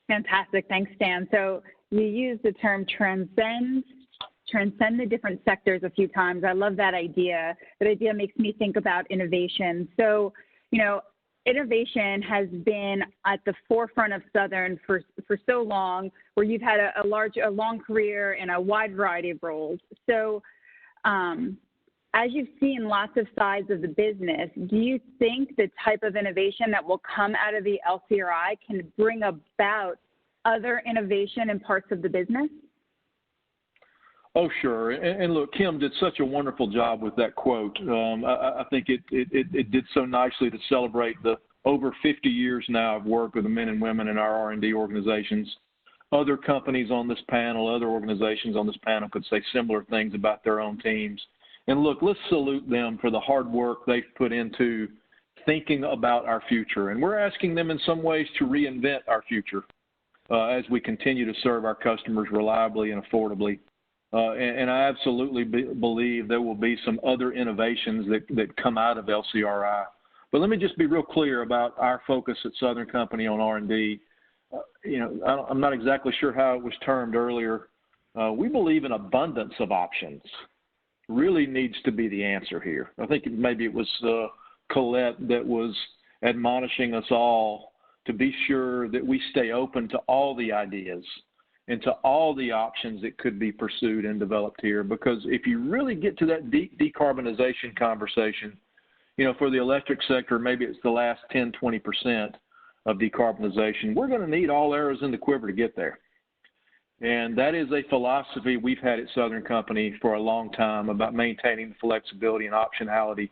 Fantastic. Thanks, Dan. So you used the term transcend the different sectors a few times. I love that idea. That idea makes me think about innovation. So, you know, innovation has been at the forefront of Southern for so long, where you've had a long career in a wide variety of roles. So as you've seen lots of sides of the business, do you think the type of innovation that will come out of the LCRI can bring about other innovation in parts of the business? Oh, sure. And look, Kim did such a wonderful job with that quote. I think it did so nicely to celebrate the over 50 years now of work with the men and women in our R&D organizations. Other companies on this panel, other organizations on this panel could say similar things about their own teams. And look, let's salute them for the hard work they've put into thinking about our future. And we're asking them in some ways to reinvent our future as we continue to serve our customers reliably and affordably. And I absolutely believe there will be some other innovations that come out of LCRI. But let me just be real clear about our focus at Southern Company on R&D. You know, I'm not exactly sure how it was termed earlier. We believe an abundance of options really needs to be the answer here. I think maybe it was Colette that was admonishing us all to be sure that we stay open to all the ideas and to all the options that could be pursued and developed here. Because if you really get to that deep decarbonization conversation, you know, for the electric sector, maybe it's the last 10, 20% of decarbonization. We're going to need all arrows in the quiver to get there. And that is a philosophy we've had at Southern Company for a long time, about maintaining the flexibility and optionality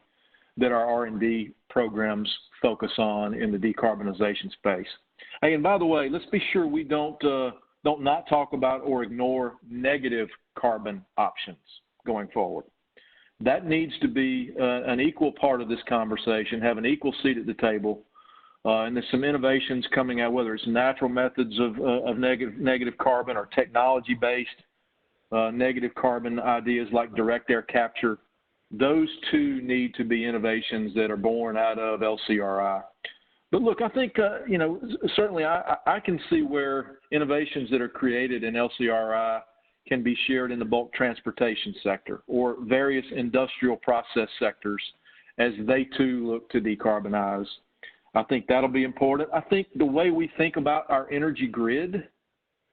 that our R&D programs focus on in the decarbonization space. Hey, and by the way, let's be sure we don't not talk about or ignore negative carbon options going forward. That needs to be an equal part of this conversation, have an equal seat at the table. And there's some innovations coming out, whether it's natural methods of negative carbon or technology-based negative carbon ideas like direct air capture. Those two need to be innovations that are born out of LCRI. But look, I think, you know, certainly I can see where innovations that are created in LCRI can be shared in the bulk transportation sector or various industrial process sectors as they too look to decarbonize. I think that'll be important. I think the way we think about our energy grid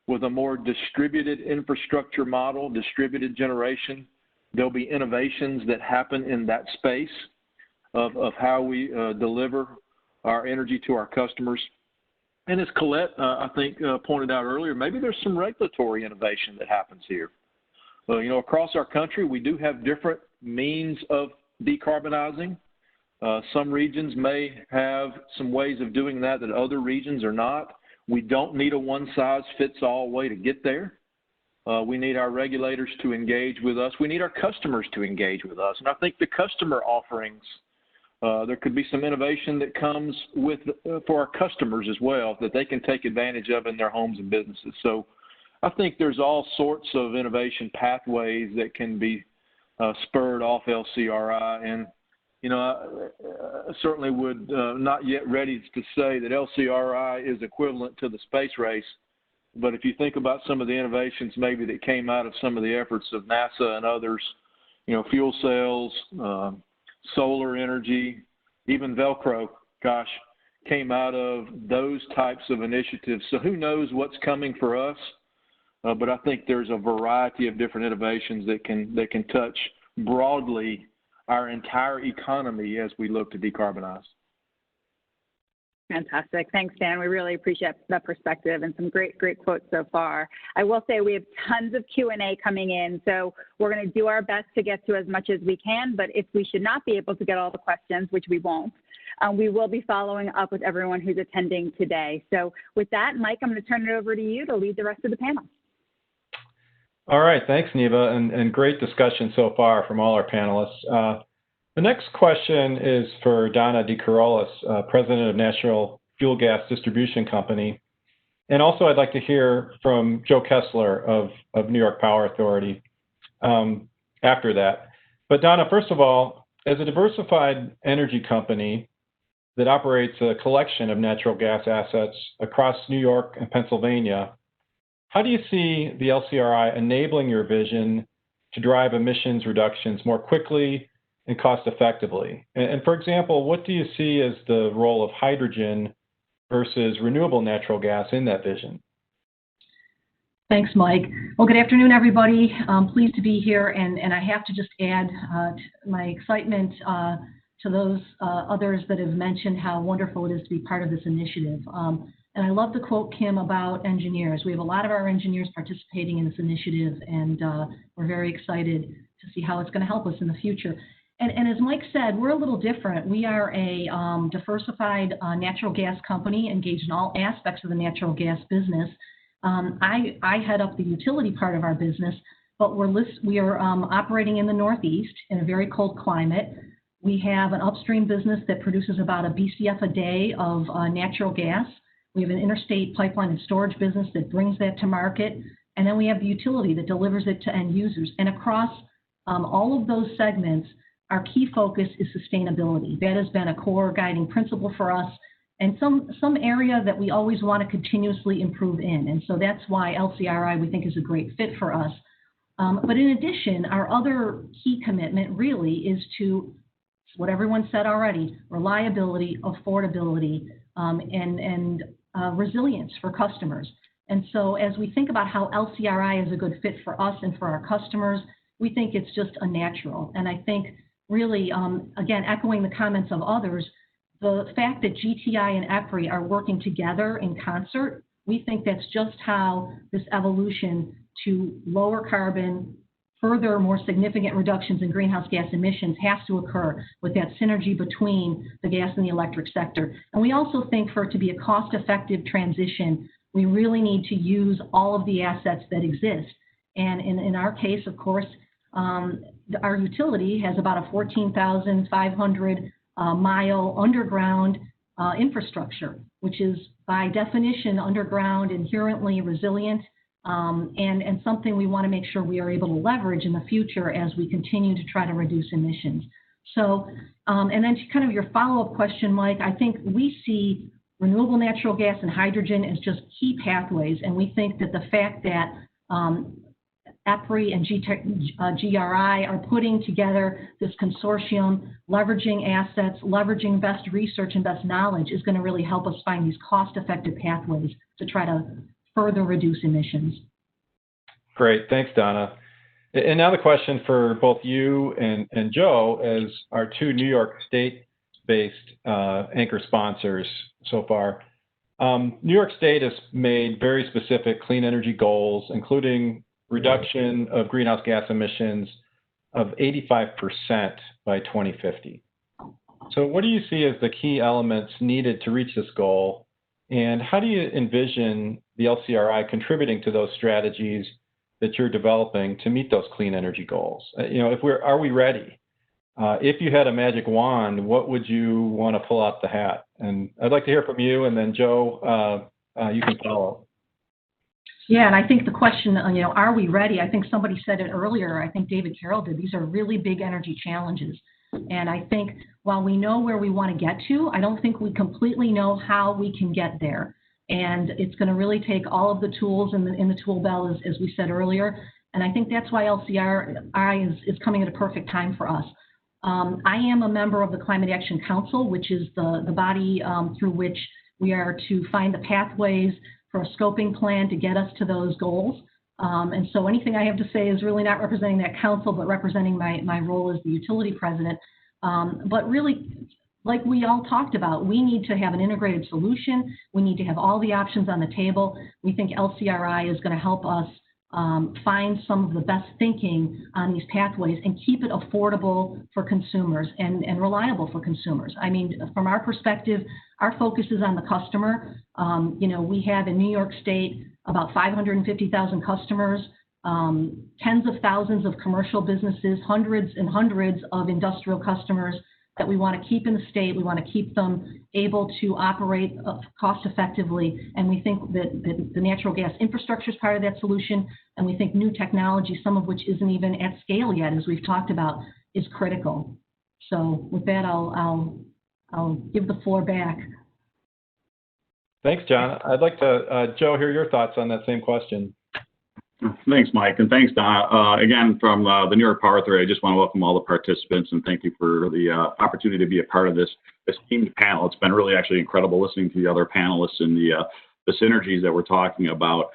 with a more distributed infrastructure model, distributed generation, there'll be innovations that happen in that space of how we deliver our energy to our customers. And as Colette, I think, pointed out earlier, maybe there's some regulatory innovation that happens here. You know, across our country, we do have different means of decarbonizing. Some regions may have some ways of doing that other regions are not. We don't need a one-size-fits-all way to get there. We need our regulators to engage with us. We need our customers to engage with us. And I think the customer offerings, there could be some innovation that comes with for our customers as well that they can take advantage of in their homes and businesses. So I think there's all sorts of innovation pathways that can be spurred off LCRI. And, you know, I certainly would not yet ready to say that LCRI is equivalent to the space race. But if you think about some of the innovations maybe that came out of some of the efforts of NASA and others, you know, fuel cells, solar energy, even Velcro, gosh, came out of those types of initiatives. So who knows what's coming for us? But I think there's a variety of different innovations that can touch broadly our entire economy as we look to decarbonize. Fantastic. Thanks, Dan. We really appreciate that perspective and some great quotes so far. I will say we have tons of Q&A coming in, so we're going to do our best to get to as much as we can, but if we should not be able to get all the questions, which we won't, we will be following up with everyone who's attending today. So with that, Mike, I'm going to turn it over to you to lead the rest of the panel. All right. Thanks, Neva, and great discussion so far from all our panelists. The next question is for Donna DeCarolis, President of National Fuel Gas Distribution Company. And also I'd like to hear from Joe Kessler of New York Power Authority after that. But Donna, first of all, as a diversified energy company that operates a collection of natural gas assets across New York and Pennsylvania, how do you see the LCRI enabling your vision to drive emissions reductions more quickly and cost effectively? And for example, what do you see as the role of hydrogen versus renewable natural gas in that vision? Thanks, Mike. Well, good afternoon, everybody. I'm pleased to be here, and I have to just add my excitement to those others that have mentioned how wonderful it is to be part of this initiative. And I love the quote, Kim, about engineers. We have a lot of our engineers participating in this initiative, and we're very excited to see how it's going to help us in the future. And as Mike said, we're a little different. We are a diversified natural gas company engaged in all aspects of the natural gas business. I head up the utility part of our business, but we are operating in the Northeast in a very cold climate. We have an upstream business that produces about a BCF a day of natural gas. We have an interstate pipeline and storage business that brings that to market. And then we have the utility that delivers it to end users. And across all of those segments, our key focus is sustainability. That has been a core guiding principle for us, and some area that we always want to continuously improve in. And so that's why LCRI, we think, is a great fit for us. But in addition, our other key commitment really is to what everyone said already: reliability, affordability, and resilience for customers. And so as we think about how LCRI is a good fit for us and for our customers, we think it's just a natural. And I think really, again, echoing the comments of others, the fact that GTI and EPRI are working together in concert, we think that's just how this evolution to lower carbon, further more significant reductions in greenhouse gas emissions has to occur with that synergy between the gas and the electric sector. And we also think for it to be a cost-effective transition, we really need to use all of the assets that exist. And in our case, of course, our utility has about a 14,500 mile underground infrastructure, which is by definition underground, inherently resilient, and something we want to make sure we are able to leverage in the future as we continue to try to reduce emissions. So, and then to kind of your follow-up question, Mike, I think we see renewable natural gas and hydrogen as just key pathways, and we think that the fact that EPRI and GRI are putting together this consortium, leveraging assets, leveraging best research and best knowledge is going to really help us find these cost-effective pathways to try to further reduce emissions. Great. Thanks, Donna. And now the question for both you and Joe as our two New York State-based anchor sponsors so far. New York State has made very specific clean energy goals, including reduction of greenhouse gas emissions of 85% by 2050. So what do you see as the key elements needed to reach this goal? And how do you envision the LCRI contributing to those strategies that you're developing to meet those clean energy goals? Are we ready? If you had a magic wand, what would you want to pull out the hat? And I'd like to hear from you, and then Joe, you can follow. Yeah, and I think the question, are we ready? I think somebody said it earlier. I think David Carroll did. These are really big energy challenges. And I think while we know where we want to get to, I don't think we completely know how we can get there. And it's going to really take all of the tools in the tool belt, as we said earlier. And I think that's why LCRI is coming at a perfect time for us. I am a member of the Climate Action Council, which is the body through which we are to find the pathways for a scoping plan to get us to those goals. And so anything I have to say is really not representing that council, but representing my role as the utility president. But really, like we all talked about, we need to have an integrated solution. We need to have all the options on the table. We think LCRI is going to help us find some of the best thinking on these pathways and keep it affordable for consumers and reliable for consumers. I mean, from our perspective, our focus is on the customer. We have in New York State about 550,000 customers, tens of thousands of commercial businesses, hundreds and hundreds of industrial customers that we want to keep in the state. We want to keep them able to operate cost effectively. And we think that the natural gas infrastructure is part of that solution. And we think new technology, some of which isn't even at scale yet, as we've talked about, is critical. So with that, I'll give the floor back. Thanks, John. I'd like to, Joe, hear your thoughts on that same question. Thanks, Mike, and thanks, Donna. Again, from the New York Power Authority, I just want to welcome all the participants and thank you for the opportunity to be a part of this teamed panel. It's been really actually incredible listening to the other panelists and the synergies that we're talking about.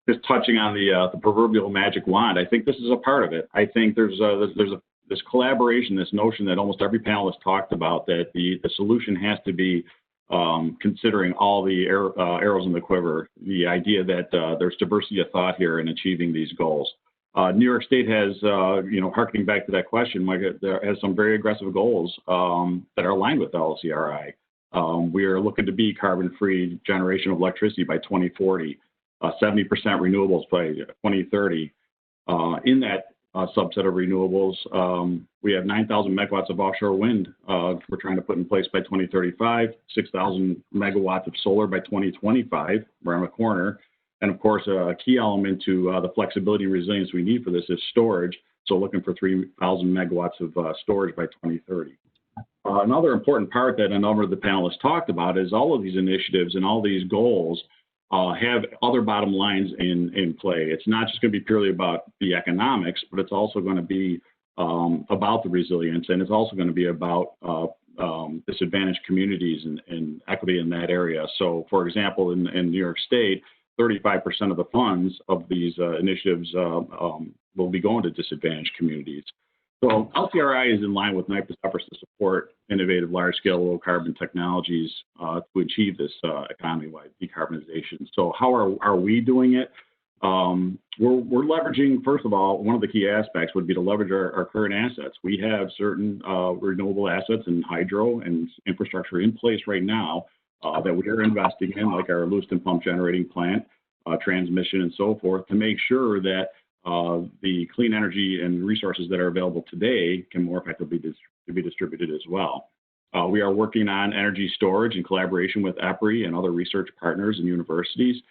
Just touching on the proverbial magic wand, I think this is a part of it. I think there's this collaboration, this notion that almost every panelist talked about, that the solution has to be considering all the arrows in the quiver, the idea that there's diversity of thought here in achieving these goals. New York State has, harkening back to that question, Mike, has some very aggressive goals that are aligned with LCRI. We are looking to be carbon-free generation of electricity by 2040, 70% renewables by 2030. In that subset of renewables, we have 9,000 megawatts of offshore wind we're trying to put in place by 2035, 6,000 megawatts of solar by 2025, around the corner. And of course, a key element to the flexibility and resilience we need for this is storage. So looking for 3,000 megawatts of storage by 2030. Another important part that a number of the panelists talked about is all of these initiatives and all these goals have other bottom lines in play. It's not just going to be purely about the economics, but it's also going to be about the resilience, and it's also going to be about disadvantaged communities and equity in that area. So, for example, in New York State, 35% of the funds of these initiatives will be going to disadvantaged communities. So LCRI is in line with NYPA's efforts to support innovative, large-scale, low-carbon technologies to achieve this economy-wide decarbonization. So how are we doing it? We're leveraging, first of all, one of the key aspects would be to leverage our current assets. We have certain renewable assets and hydro and infrastructure in place right now that we are investing in, like our Lewiston pump generating plant, transmission, and so forth, to make sure that the clean energy and resources that are available today can more effectively be distributed as well. We are working on energy storage in collaboration with EPRI and other research partners and universities,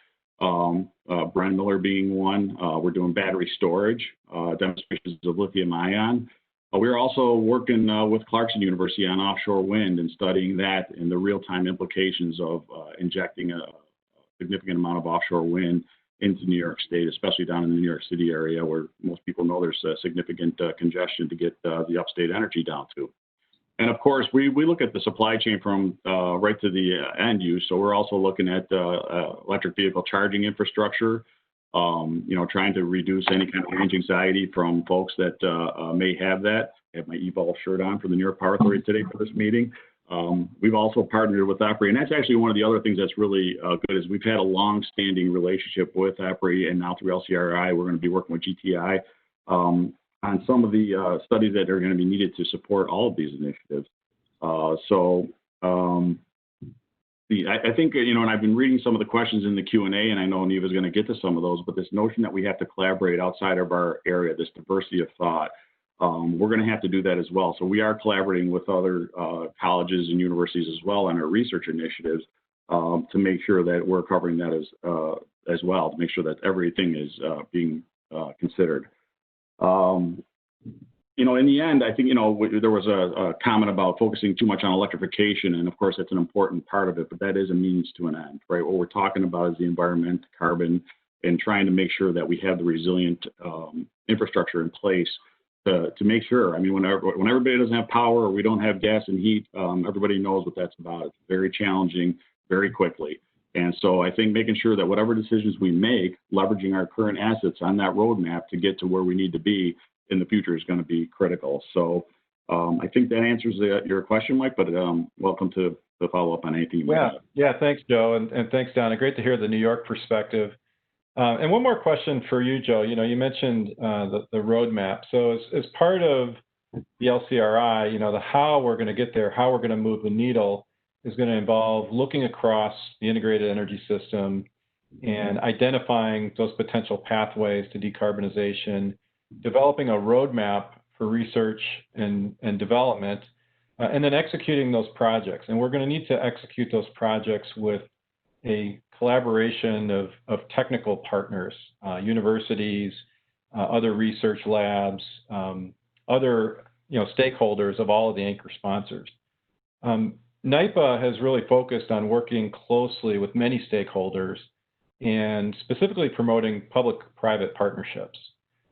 Bren Miller being one. We're doing battery storage, demonstrations of lithium ion. We're also working with Clarkson University on offshore wind and studying that and the real-time implications of injecting a significant amount of offshore wind into New York State, especially down in the New York City area where most people know there's significant congestion to get the upstate energy down to. And of course, we look at the supply chain from right to the end use. So we're also looking at electric vehicle charging infrastructure, trying to reduce any kind of range anxiety from folks that may have that. I have my EVOL shirt on for the New York Power Authority today for this meeting. We've also partnered with EPRI, and that's actually one of the other things that's really good is we've had a long-standing relationship with EPRI, and now through LCRI, we're going to be working with GTI on some of the studies that are going to be needed to support all of these initiatives. I think, and I've been reading some of the questions in the Q&A, and I know Neva's going to get to some of those, but this notion that we have to collaborate outside of our area, this diversity of thought, we're going to have to do that as well. So we are collaborating with other colleges and universities as well on our research initiatives to make sure that we're covering that as well, to make sure that everything is being considered. In the end, I think, there was a comment about focusing too much on electrification, and of course, that's an important part of it, but that is a means to an end, right? What we're talking about is the environment, carbon, and trying to make sure that we have the resilient infrastructure in place to make sure. I mean, when everybody doesn't have power or we don't have gas and heat, everybody knows what that's about. It's very challenging, very quickly. And so I think making sure that whatever decisions we make, leveraging our current assets on that roadmap to get to where we need to be in the future is going to be critical. So I think that answers your question, Mike, but welcome to follow up on anything you might have. Yeah, thanks, Joe, and thanks, Donna. Great to hear the New York perspective. And one more question for you, Joe. You know, you mentioned the roadmap. So as part of the LCRI, you know, the how we're going to get there, how we're going to move the needle is going to involve looking across the integrated energy system and identifying those potential pathways to decarbonization, developing a roadmap for research and development, and then executing those projects. And we're going to need to execute those projects with a collaboration of technical partners, universities, other research labs, other stakeholders of all of the anchor sponsors. NYPA has really focused on working closely with many stakeholders and specifically promoting public-private partnerships.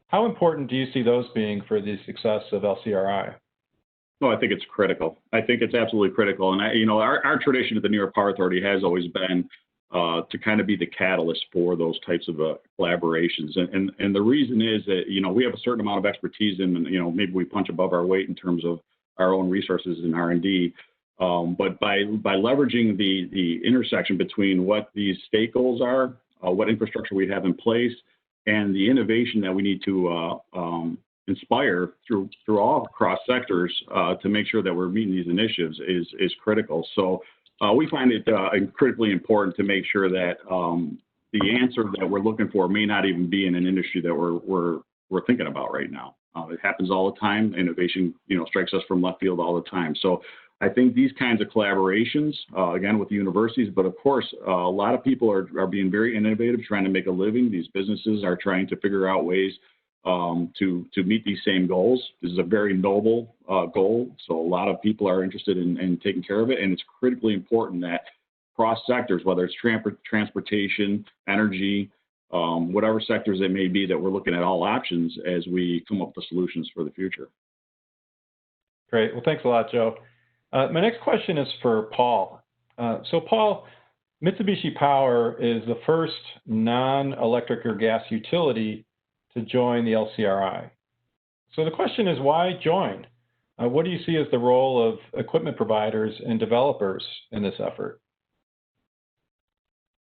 How important do you see those being for the success of LCRI? No, I think it's critical. I think it's absolutely critical. And our tradition at the New York Power Authority has always been to kind of be the catalyst for those types of collaborations. And the reason is that, we have a certain amount of expertise in, maybe we punch above our weight in terms of our own resources in R&D. But by leveraging the intersection between what these state goals are, what infrastructure we have in place, and the innovation that we need to inspire through all cross sectors to make sure that we're meeting these initiatives is critical. So we find it critically important to make sure that the answer that we're looking for may not even be in an industry that we're thinking about right now. It happens all the time. Innovation, strikes us from left field all the time. So I think these kinds of collaborations, again, with the universities, but of course, a lot of people are being very innovative, trying to make a living. These businesses are trying to figure out ways to meet these same goals. This is a very noble goal, so a lot of people are interested in taking care of it, and it's critically important that cross sectors, whether it's transportation, energy, whatever sectors it may be, that we're looking at all options as we come up with solutions for the future. Great. Well, thanks a lot, Joe. My next question is for Paul. So Paul, Mitsubishi Power is the first non-electric or gas utility to join the LCRI. So the question is, why join? What do you see as the role of equipment providers and developers in this effort?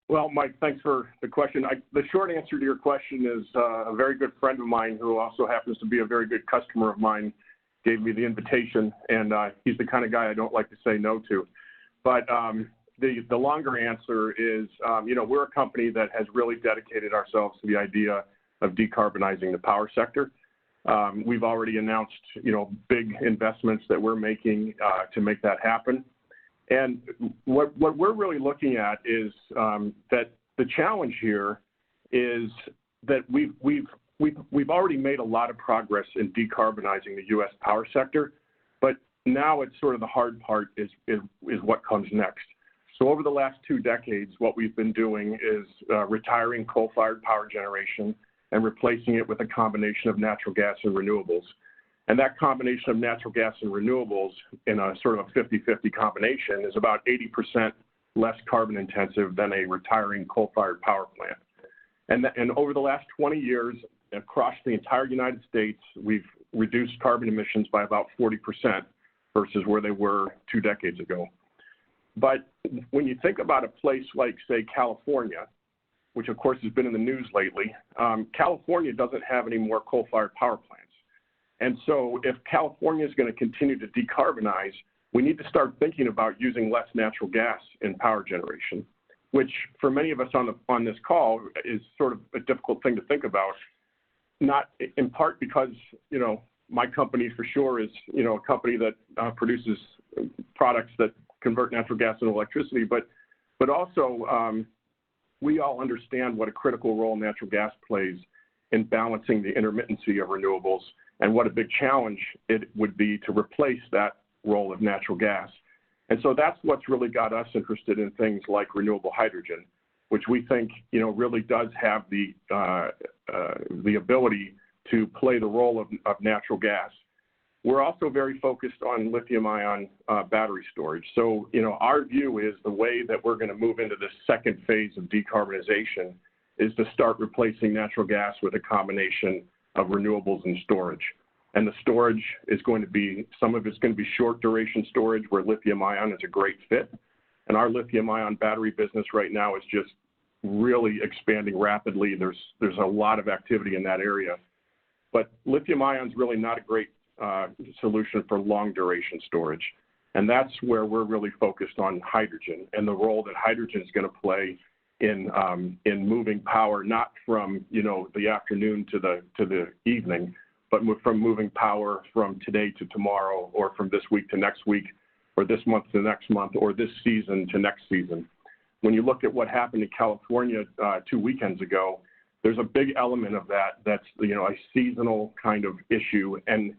Well, Mike, thanks for the question. The short answer to your question is a very good friend of mine who also happens to be a very good customer of mine gave me the invitation, and he's the kind of guy I don't like to say no to. But the longer answer is, we're a company that has really dedicated ourselves to the idea of decarbonizing the power sector. We've already announced, big investments that we're making to make that happen. And what we're really looking at is that the challenge here is that we've already made a lot of progress in decarbonizing the U.S. power sector, but now it's sort of the hard part is what comes next. So over the last 2 decades, what we've been doing is retiring coal-fired power generation and replacing it with a combination of natural gas and renewables. And that combination of natural gas and renewables in a sort of a 50-50 combination is about 80% less carbon intensive than a retiring coal-fired power plant. And over the last 20 years, across the entire United States, we've reduced carbon emissions by about 40% versus where they were 2 decades ago. But when you think about a place like, say, California, which of course has been in the news lately, California doesn't have any more coal-fired power plants. And so if California is going to continue to decarbonize, we need to start thinking about using less natural gas in power generation, which for many of us on this call is sort of a difficult thing to think about, not in part because, my company for sure is, a company that produces products that convert natural gas into electricity, but also we all understand what a critical role natural gas plays in balancing the intermittency of renewables and what a big challenge it would be to replace that role of natural gas. And so that's what's really got us interested in things like renewable hydrogen, which we think, really does have the ability to play the role of natural gas. We're also very focused on lithium-ion battery storage. So, our view is the way that we're going to move into the second phase of decarbonization is to start replacing natural gas with a combination of renewables and storage. And the storage is going to be, some of it's going to be short duration storage where lithium-ion is a great fit. And our lithium-ion battery business right now is just really expanding rapidly. There's a lot of activity in that area. But lithium-ion is really not a great solution for long duration storage. And that's where we're really focused on hydrogen and the role that hydrogen is going to play in moving power, not from the afternoon to the evening, but from moving power from today to tomorrow, or from this week to next week, or this month to next month, or this season to next season. When you look at what happened in California 2 weekends ago, there's a big element of that's a seasonal kind of issue, and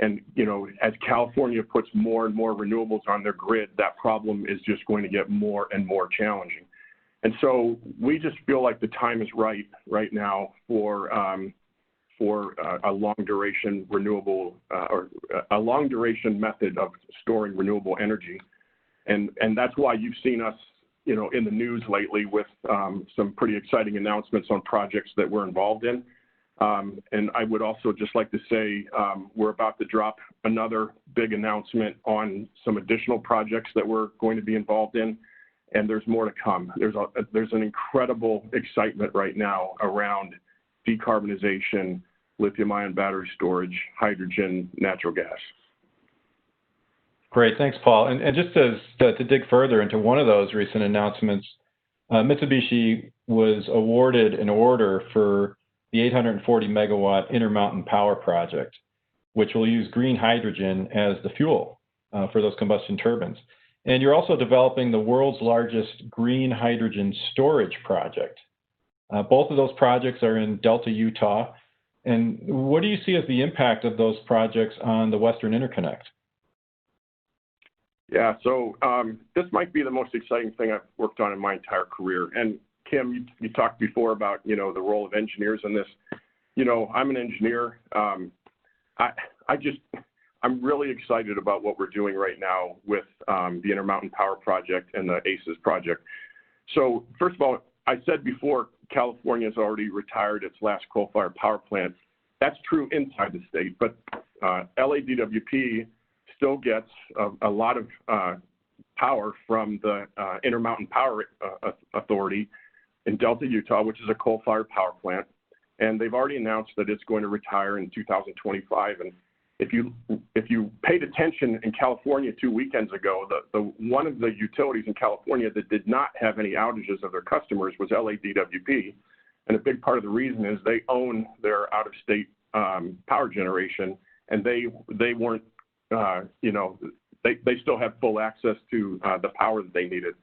as California puts more and more renewables on their grid, that problem is just going to get more and more challenging. And so we just feel like the time is right now for a long duration renewable or a long duration method of storing renewable energy, and that's why you've seen us in the news lately with some pretty exciting announcements on projects that we're involved in. And I would also just like to say we're about to drop another big announcement on some additional projects that we're going to be involved in. And there's more to come. There's an incredible excitement right now around decarbonization, lithium-ion battery storage, hydrogen, natural gas. Great, thanks, Paul. And just to dig further into one of those recent announcements, Mitsubishi was awarded an order for the 840 megawatt Intermountain power project, which will use green hydrogen as the fuel for those combustion turbines. And you're also developing the world's largest green hydrogen storage project. Both of those projects are in Delta, Utah. And what do you see as the impact of those projects on the Western Interconnect? Yeah, so this might be the most exciting thing I've worked on in my entire career. And Kim, you talked before about, the role of engineers in this. I'm an engineer. I'm really excited about what we're doing right now with the Intermountain Power Project and the ACES project. So first of all, I said before, California has already retired its last coal-fired power plant. That's true inside the state, but LADWP still gets a lot of power from the Intermountain Power Authority in Delta, Utah, which is a coal-fired power plant. And they've already announced that it's going to retire in 2025. And if you paid attention in California 2 weekends ago, one of the utilities in California that did not have any outages of their customers was LADWP. And a big part of the reason is they own their out-of-state power generation, and they weren't, they still have full access to the power that they needed.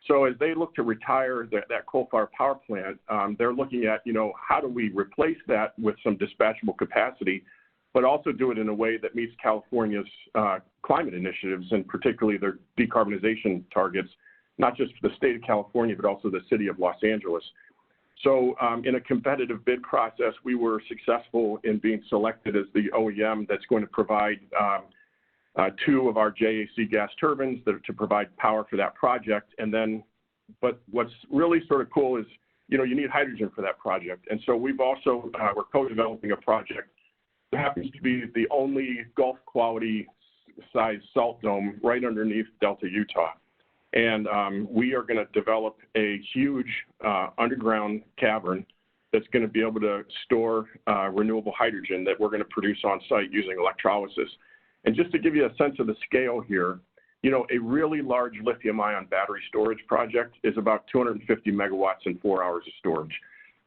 So as they look to retire that coal-fired power plant, they're looking at, how do we replace that with some dispatchable capacity, but also do it in a way that meets California's climate initiatives, and particularly their decarbonization targets, not just for the state of California, but also the city of Los Angeles. So in a competitive bid process, we were successful in being selected as the OEM that's going to provide 2 of our JAC gas turbines to provide power for that project. And then, but what's really sort of cool is, you need hydrogen for that project. And so we've also, we're co-developing a project that happens to be the only Gulf quality size salt dome right underneath Delta, Utah. And we are going to develop a huge underground cavern that's going to be able to store renewable hydrogen that we're going to produce on site using electrolysis. And just to give you a sense of the scale here, a really large lithium-ion battery storage project is about 250 megawatts in 4 hours of storage.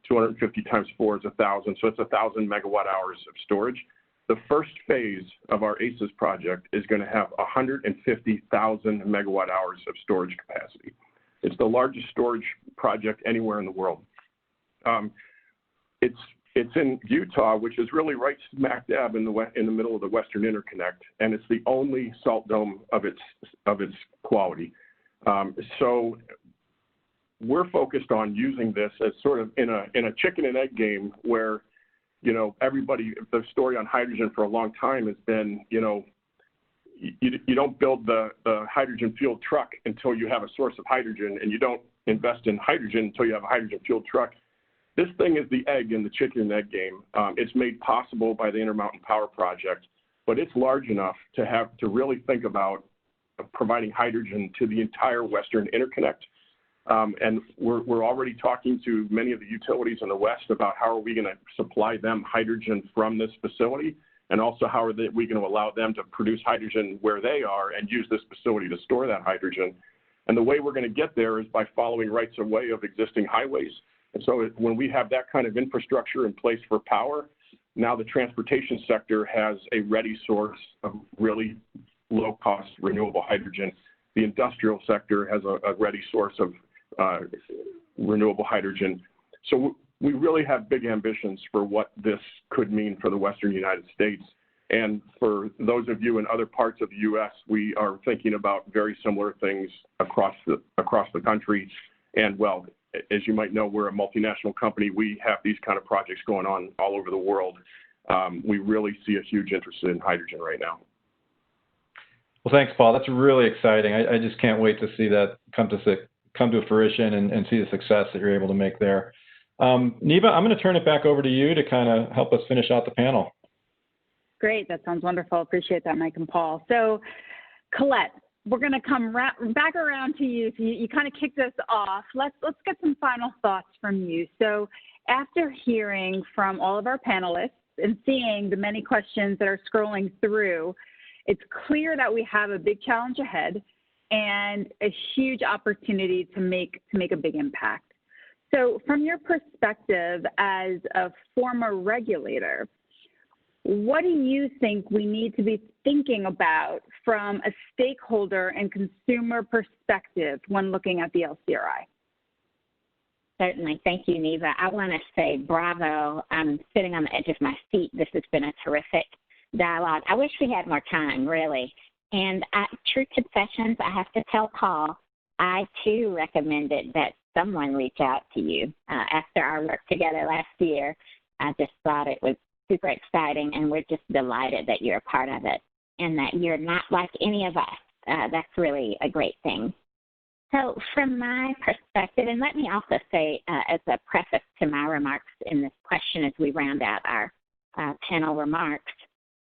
250 times 4 is 1,000, so it's 1,000 megawatt hours of storage. The first phase of our ACES project is going to have 150,000 megawatt hours of storage capacity. It's the largest storage project anywhere in the world. It's in Utah, which is really right smack dab in the middle of the Western Interconnect, and it's the only salt dome of its quality. So we're focused on using this as sort of in a chicken and egg game where you know, everybody, the story on hydrogen for a long time has been, you know, you don't build the hydrogen fueled truck until you have a source of hydrogen, and you don't invest in hydrogen until you have a hydrogen fueled truck. This thing is the egg in the chicken and egg game. It's made possible by the Intermountain Power Project, but it's large enough to have to really think about providing hydrogen to the entire Western interconnect. And we're already talking to many of the utilities in the West about how are we going to supply them hydrogen from this facility, and also how are we going to allow them to produce hydrogen where they are and use this facility to store that hydrogen. And the way we're going to get there is by following rights of way of existing highways. And so when we have that kind of infrastructure in place for power, now the transportation sector has a ready source of really low-cost renewable hydrogen. The industrial sector has a ready source of renewable hydrogen. So we really have big ambitions for what this could mean for the Western United States. And for those of you in other parts of the U.S., we are thinking about very similar things across the country. And, well, as you might know, we're a multinational company. We have these kind of projects going on all over the world. We really see a huge interest in hydrogen right now. Well, thanks, Paul. That's really exciting. I just can't wait to see that come to fruition and see the success that you're able to make there. Neva, I'm going to turn it back over to you to kind of help us finish out the panel. Great. That sounds wonderful. Appreciate that, Mike and Paul. So, Colette, we're going to come back around to you. So you kind of kicked us off. Let's get some final thoughts from you. So after hearing from all of our panelists and seeing the many questions that are scrolling through, it's clear that we have a big challenge ahead and a huge opportunity to make a big impact. So from your perspective as a former regulator, what do you think we need to be thinking about from a stakeholder and consumer perspective when looking at the LCRI? Certainly. Thank you, Neva. I want to say bravo. I'm sitting on the edge of my seat. This has been a terrific dialogue. I wish we had more time, really. And true confessions, I have to tell Paul, I too recommended that someone reach out to you after our work together last year. I just thought it was super exciting, and we're just delighted that you're a part of it and that you're not like any of us. That's really a great thing. So from my perspective, and let me also say as a preface to my remarks in this question as we round out our panel remarks,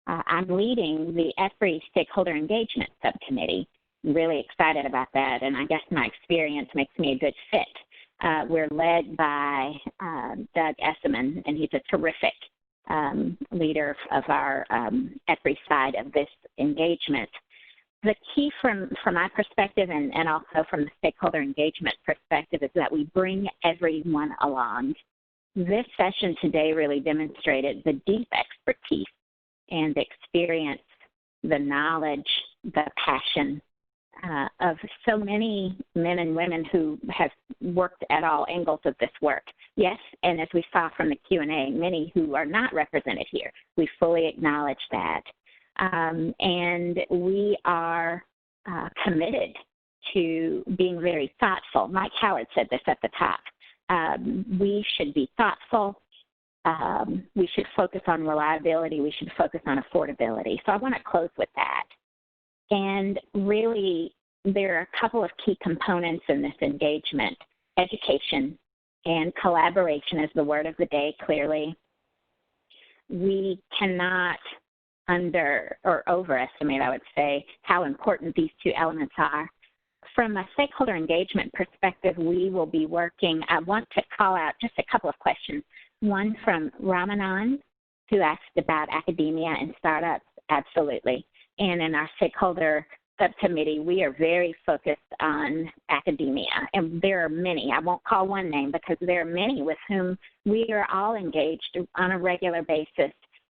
I'm leading the EPRI Stakeholder Engagement Subcommittee. I'm really excited about that, and I guess my experience makes me a good fit. We're led by Doug Esseman, and he's a terrific leader of our EPRI side of this engagement. The key from my perspective and also from the stakeholder engagement perspective is that we bring everyone along. This session today really demonstrated the deep expertise and experience, the knowledge, the passion of so many men and women who have worked at all angles of this work. Yes, and as we saw from the Q&A, many who are not represented here. We fully acknowledge that. And we are committed to being very thoughtful. Mike Howard said this at the top. We should be thoughtful. We should focus on reliability. We should focus on affordability. So I want to close with that. And really, there are a couple of key components in this engagement. Education and collaboration is the word of the day, clearly. We cannot under or overestimate, I would say, how important these two elements are. From a stakeholder engagement perspective, we will be working. I want to call out just a couple of questions. One from Ramanan, who asked about academia and startups. Absolutely. And in our stakeholder subcommittee, we are very focused on academia. And there are many, I won't call one name because there are many with whom we are all engaged on a regular basis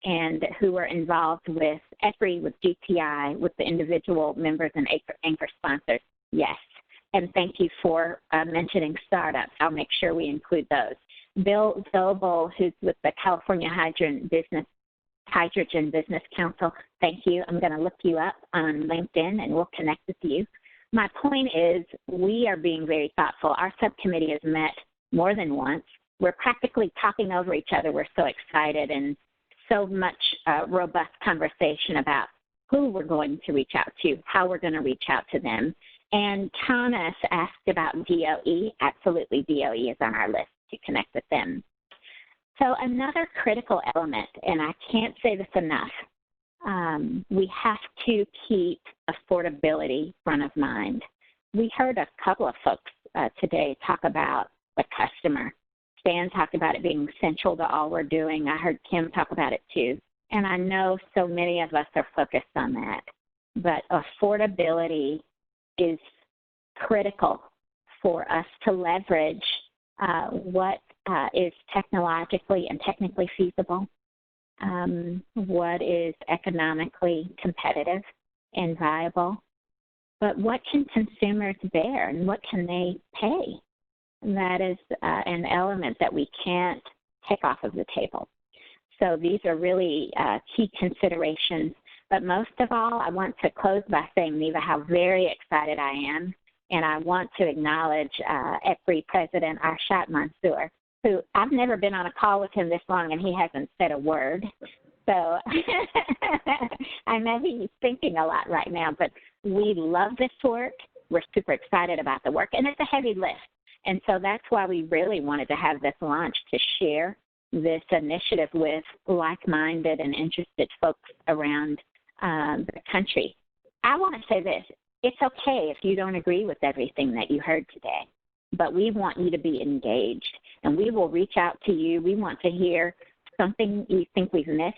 and who are involved with EPRI, with GTI, with the individual members and anchor sponsors. Yes. And thank you for mentioning startups. I'll make sure we include those. Bill Zobel, who's with the California Hydrogen Business Council, thank you. I'm going to look you up on LinkedIn and we'll connect with you. My point is we are being very thoughtful. Our subcommittee has met more than once. we're practically talking over each other. We're so excited, and so much robust conversation about who we're going to reach out to, how we're going to reach out to them. And Thomas asked about DOE. Absolutely, DOE is on our list to connect with them. So another critical element, and I can't say this enough, we have to keep affordability front of mind. We heard a couple of folks today talk about the customer. Stan talked about it being central to all we're doing. I heard Kim talk about it too. And I know so many of us are focused on that. But affordability is critical for us to leverage what is technologically and technically feasible, what is economically competitive and viable, but what can consumers bear and what can they pay? And that is an element that we can't take off of the table. So these are really key considerations. But most of all, I want to close by saying, Neva, how very excited I am. And I want to acknowledge EPRI President Arshad Mansour, who I've never been on a call with him this long and he hasn't said a word. So I know he's thinking a lot right now, but we love this work. We're super excited about the work, and it's a heavy lift. And so that's why we really wanted to have this launch, to share this initiative with like-minded and interested folks around the country. I want to say this. It's okay if you don't agree with everything that you heard today, but we want you to be engaged, and we will reach out to you. We want to hear something you think we've missed,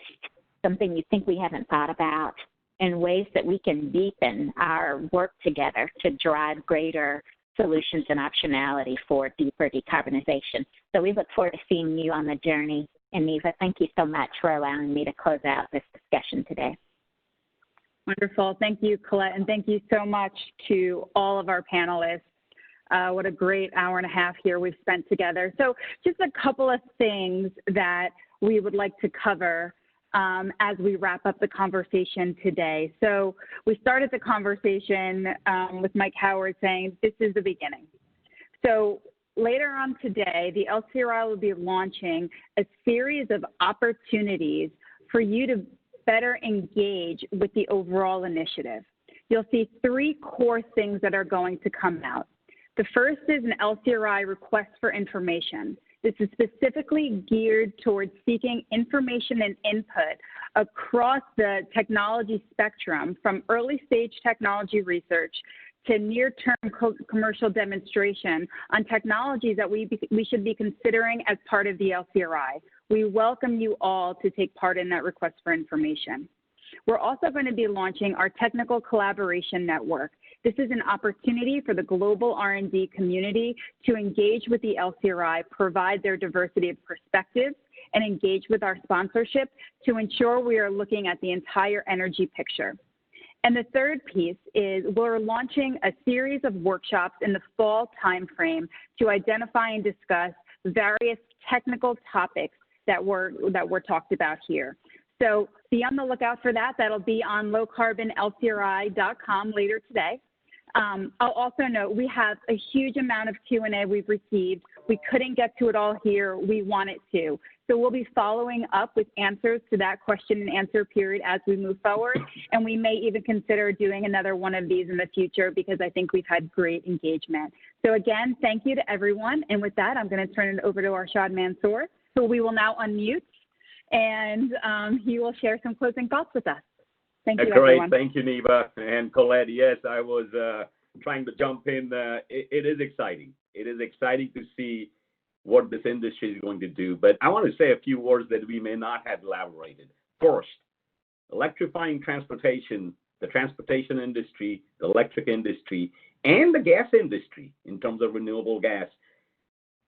something you think we haven't thought about, and ways that we can deepen our work together to drive greater solutions and optionality for deeper decarbonization. So we look forward to seeing you on the journey. And Neva, thank you so much for allowing me to close out this discussion today. Wonderful. Thank you, Colette, and thank you so much to all of our panelists. What a great hour and a half here we've spent together. So just a couple of things that we would like to cover as we wrap up the conversation today. So we started the conversation with Mike Howard saying this is the beginning. So later on today, the LCRI will be launching a series of opportunities for you to better engage with the overall initiative. You'll see three core things that are going to come out. The first is an LCRI request for information. This is specifically geared towards seeking information and input across the technology spectrum, from early stage technology research to near-term commercial demonstration on technologies that we should be considering as part of the LCRI. We welcome you all to take part in that request for information. We're also going to be launching our technical collaboration network. This is an opportunity for the global R&D community to engage with the LCRI, provide their diversity of perspectives, and engage with our sponsorship to ensure we are looking at the entire energy picture. And the third piece is we're launching a series of workshops in the fall timeframe to identify and discuss various technical topics that were talked about here. So be on the lookout for that. That'll be on lowcarbonlcri.com later today. I'll also note we have a huge amount of Q&A we've received. We couldn't get to it all here. We wanted to. So we'll be following up with answers to that question and answer period as we move forward. And we may even consider doing another one of these in the future because I think we've had great engagement. So again, thank you to everyone. And with that, I'm going to turn it over to Arshad Mansour, who we will now unmute. And he will share some closing thoughts with us. Thank you, everyone. Great. Thank you, Neva and Colette. Yes, I was trying to jump in. It is exciting. It is exciting to see what this industry is going to do. But I want to say a few words that we may not have elaborated. First, electrifying transportation, the transportation industry, the electric industry, and the gas industry in terms of renewable gas.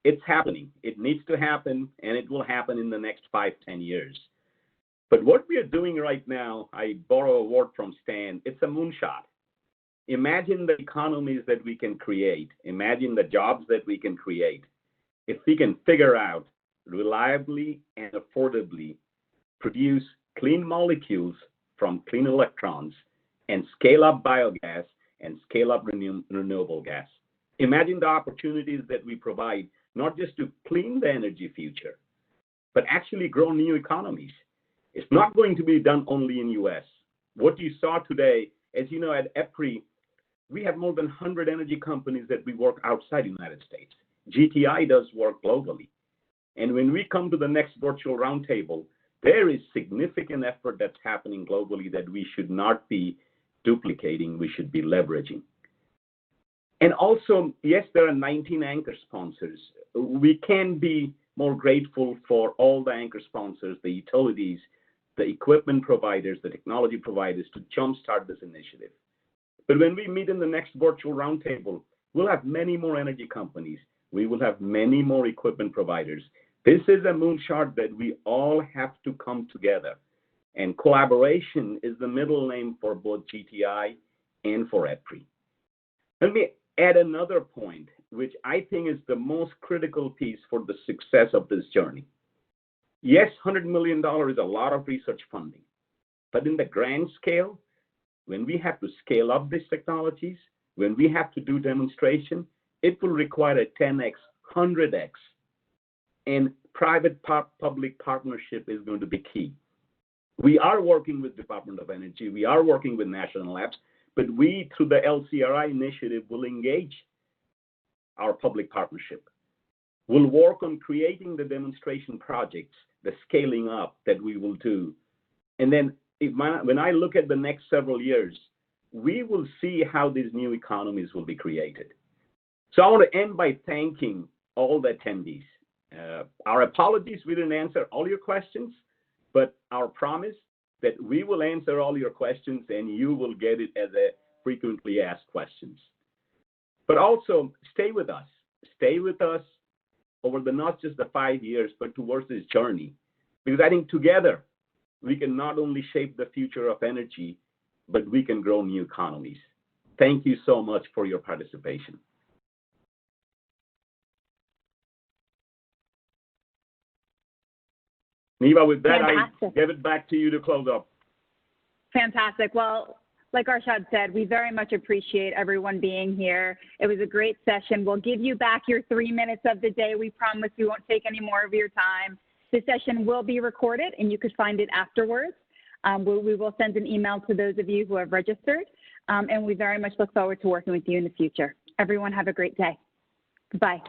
It's happening. It needs to happen, and it will happen in the next 5-10 years. But what we are doing right now, I borrow a word from Stan, it's a moonshot. Imagine the economies that we can create. Imagine the jobs that we can create. If we can figure out reliably and affordably produce clean molecules from clean electrons and scale up biogas and scale up renewable gas. Imagine the opportunities that we provide not just to clean the energy future, but actually grow new economies. It's not going to be done only in U.S. What you saw today, as you know, at EPRI, we have more than 100 energy companies that we work outside the United States. GTI does work globally. And when we come to the next virtual roundtable, there is significant effort that's happening globally that we should not be duplicating, we should be leveraging. And also, yes, there are 19 anchor sponsors. We can be more grateful for all the anchor sponsors, the utilities, the equipment providers, the technology providers to jumpstart this initiative. But when we meet in the next virtual roundtable, we'll have many more energy companies. We will have many more equipment providers. This is a moonshot that we all have to come together. And collaboration is the middle name for both GTI and for EPRI. Let me add another point, which I think is the most critical piece for the success of this journey. Yes, $100 million is a lot of research funding, but in the grand scale, when we have to scale up these technologies, when we have to do demonstration, it will require a 10x, 100x, and private-public partnership is going to be key. We are working with Department of Energy, we are working with national labs, but we, through the LCRI initiative, will engage our public partnership. We'll work on creating the demonstration projects, the scaling up that we will do. And then when I look at the next several years, we will see how these new economies will be created. So I want to end by thanking all the attendees. Our apologies, we didn't answer all your questions, but our promise that we will answer all your questions and you will get it as a frequently asked questions. But also stay with us over the not just the 5 years, but towards this journey. Because I think together we can not only shape the future of energy, but we can grow new economies. Thank you so much for your participation. Neva, with that, I give it back to you to close up. Fantastic. Well, like Arshad said, we very much appreciate everyone being here. It was a great session. We'll give you back your 3 minutes of the day. We promise we won't take any more of your time. The session will be recorded, and you could find it afterwards. We will send an email to those of you who have registered, and we very much look forward to working with you in the future. Everyone have a great day. Goodbye.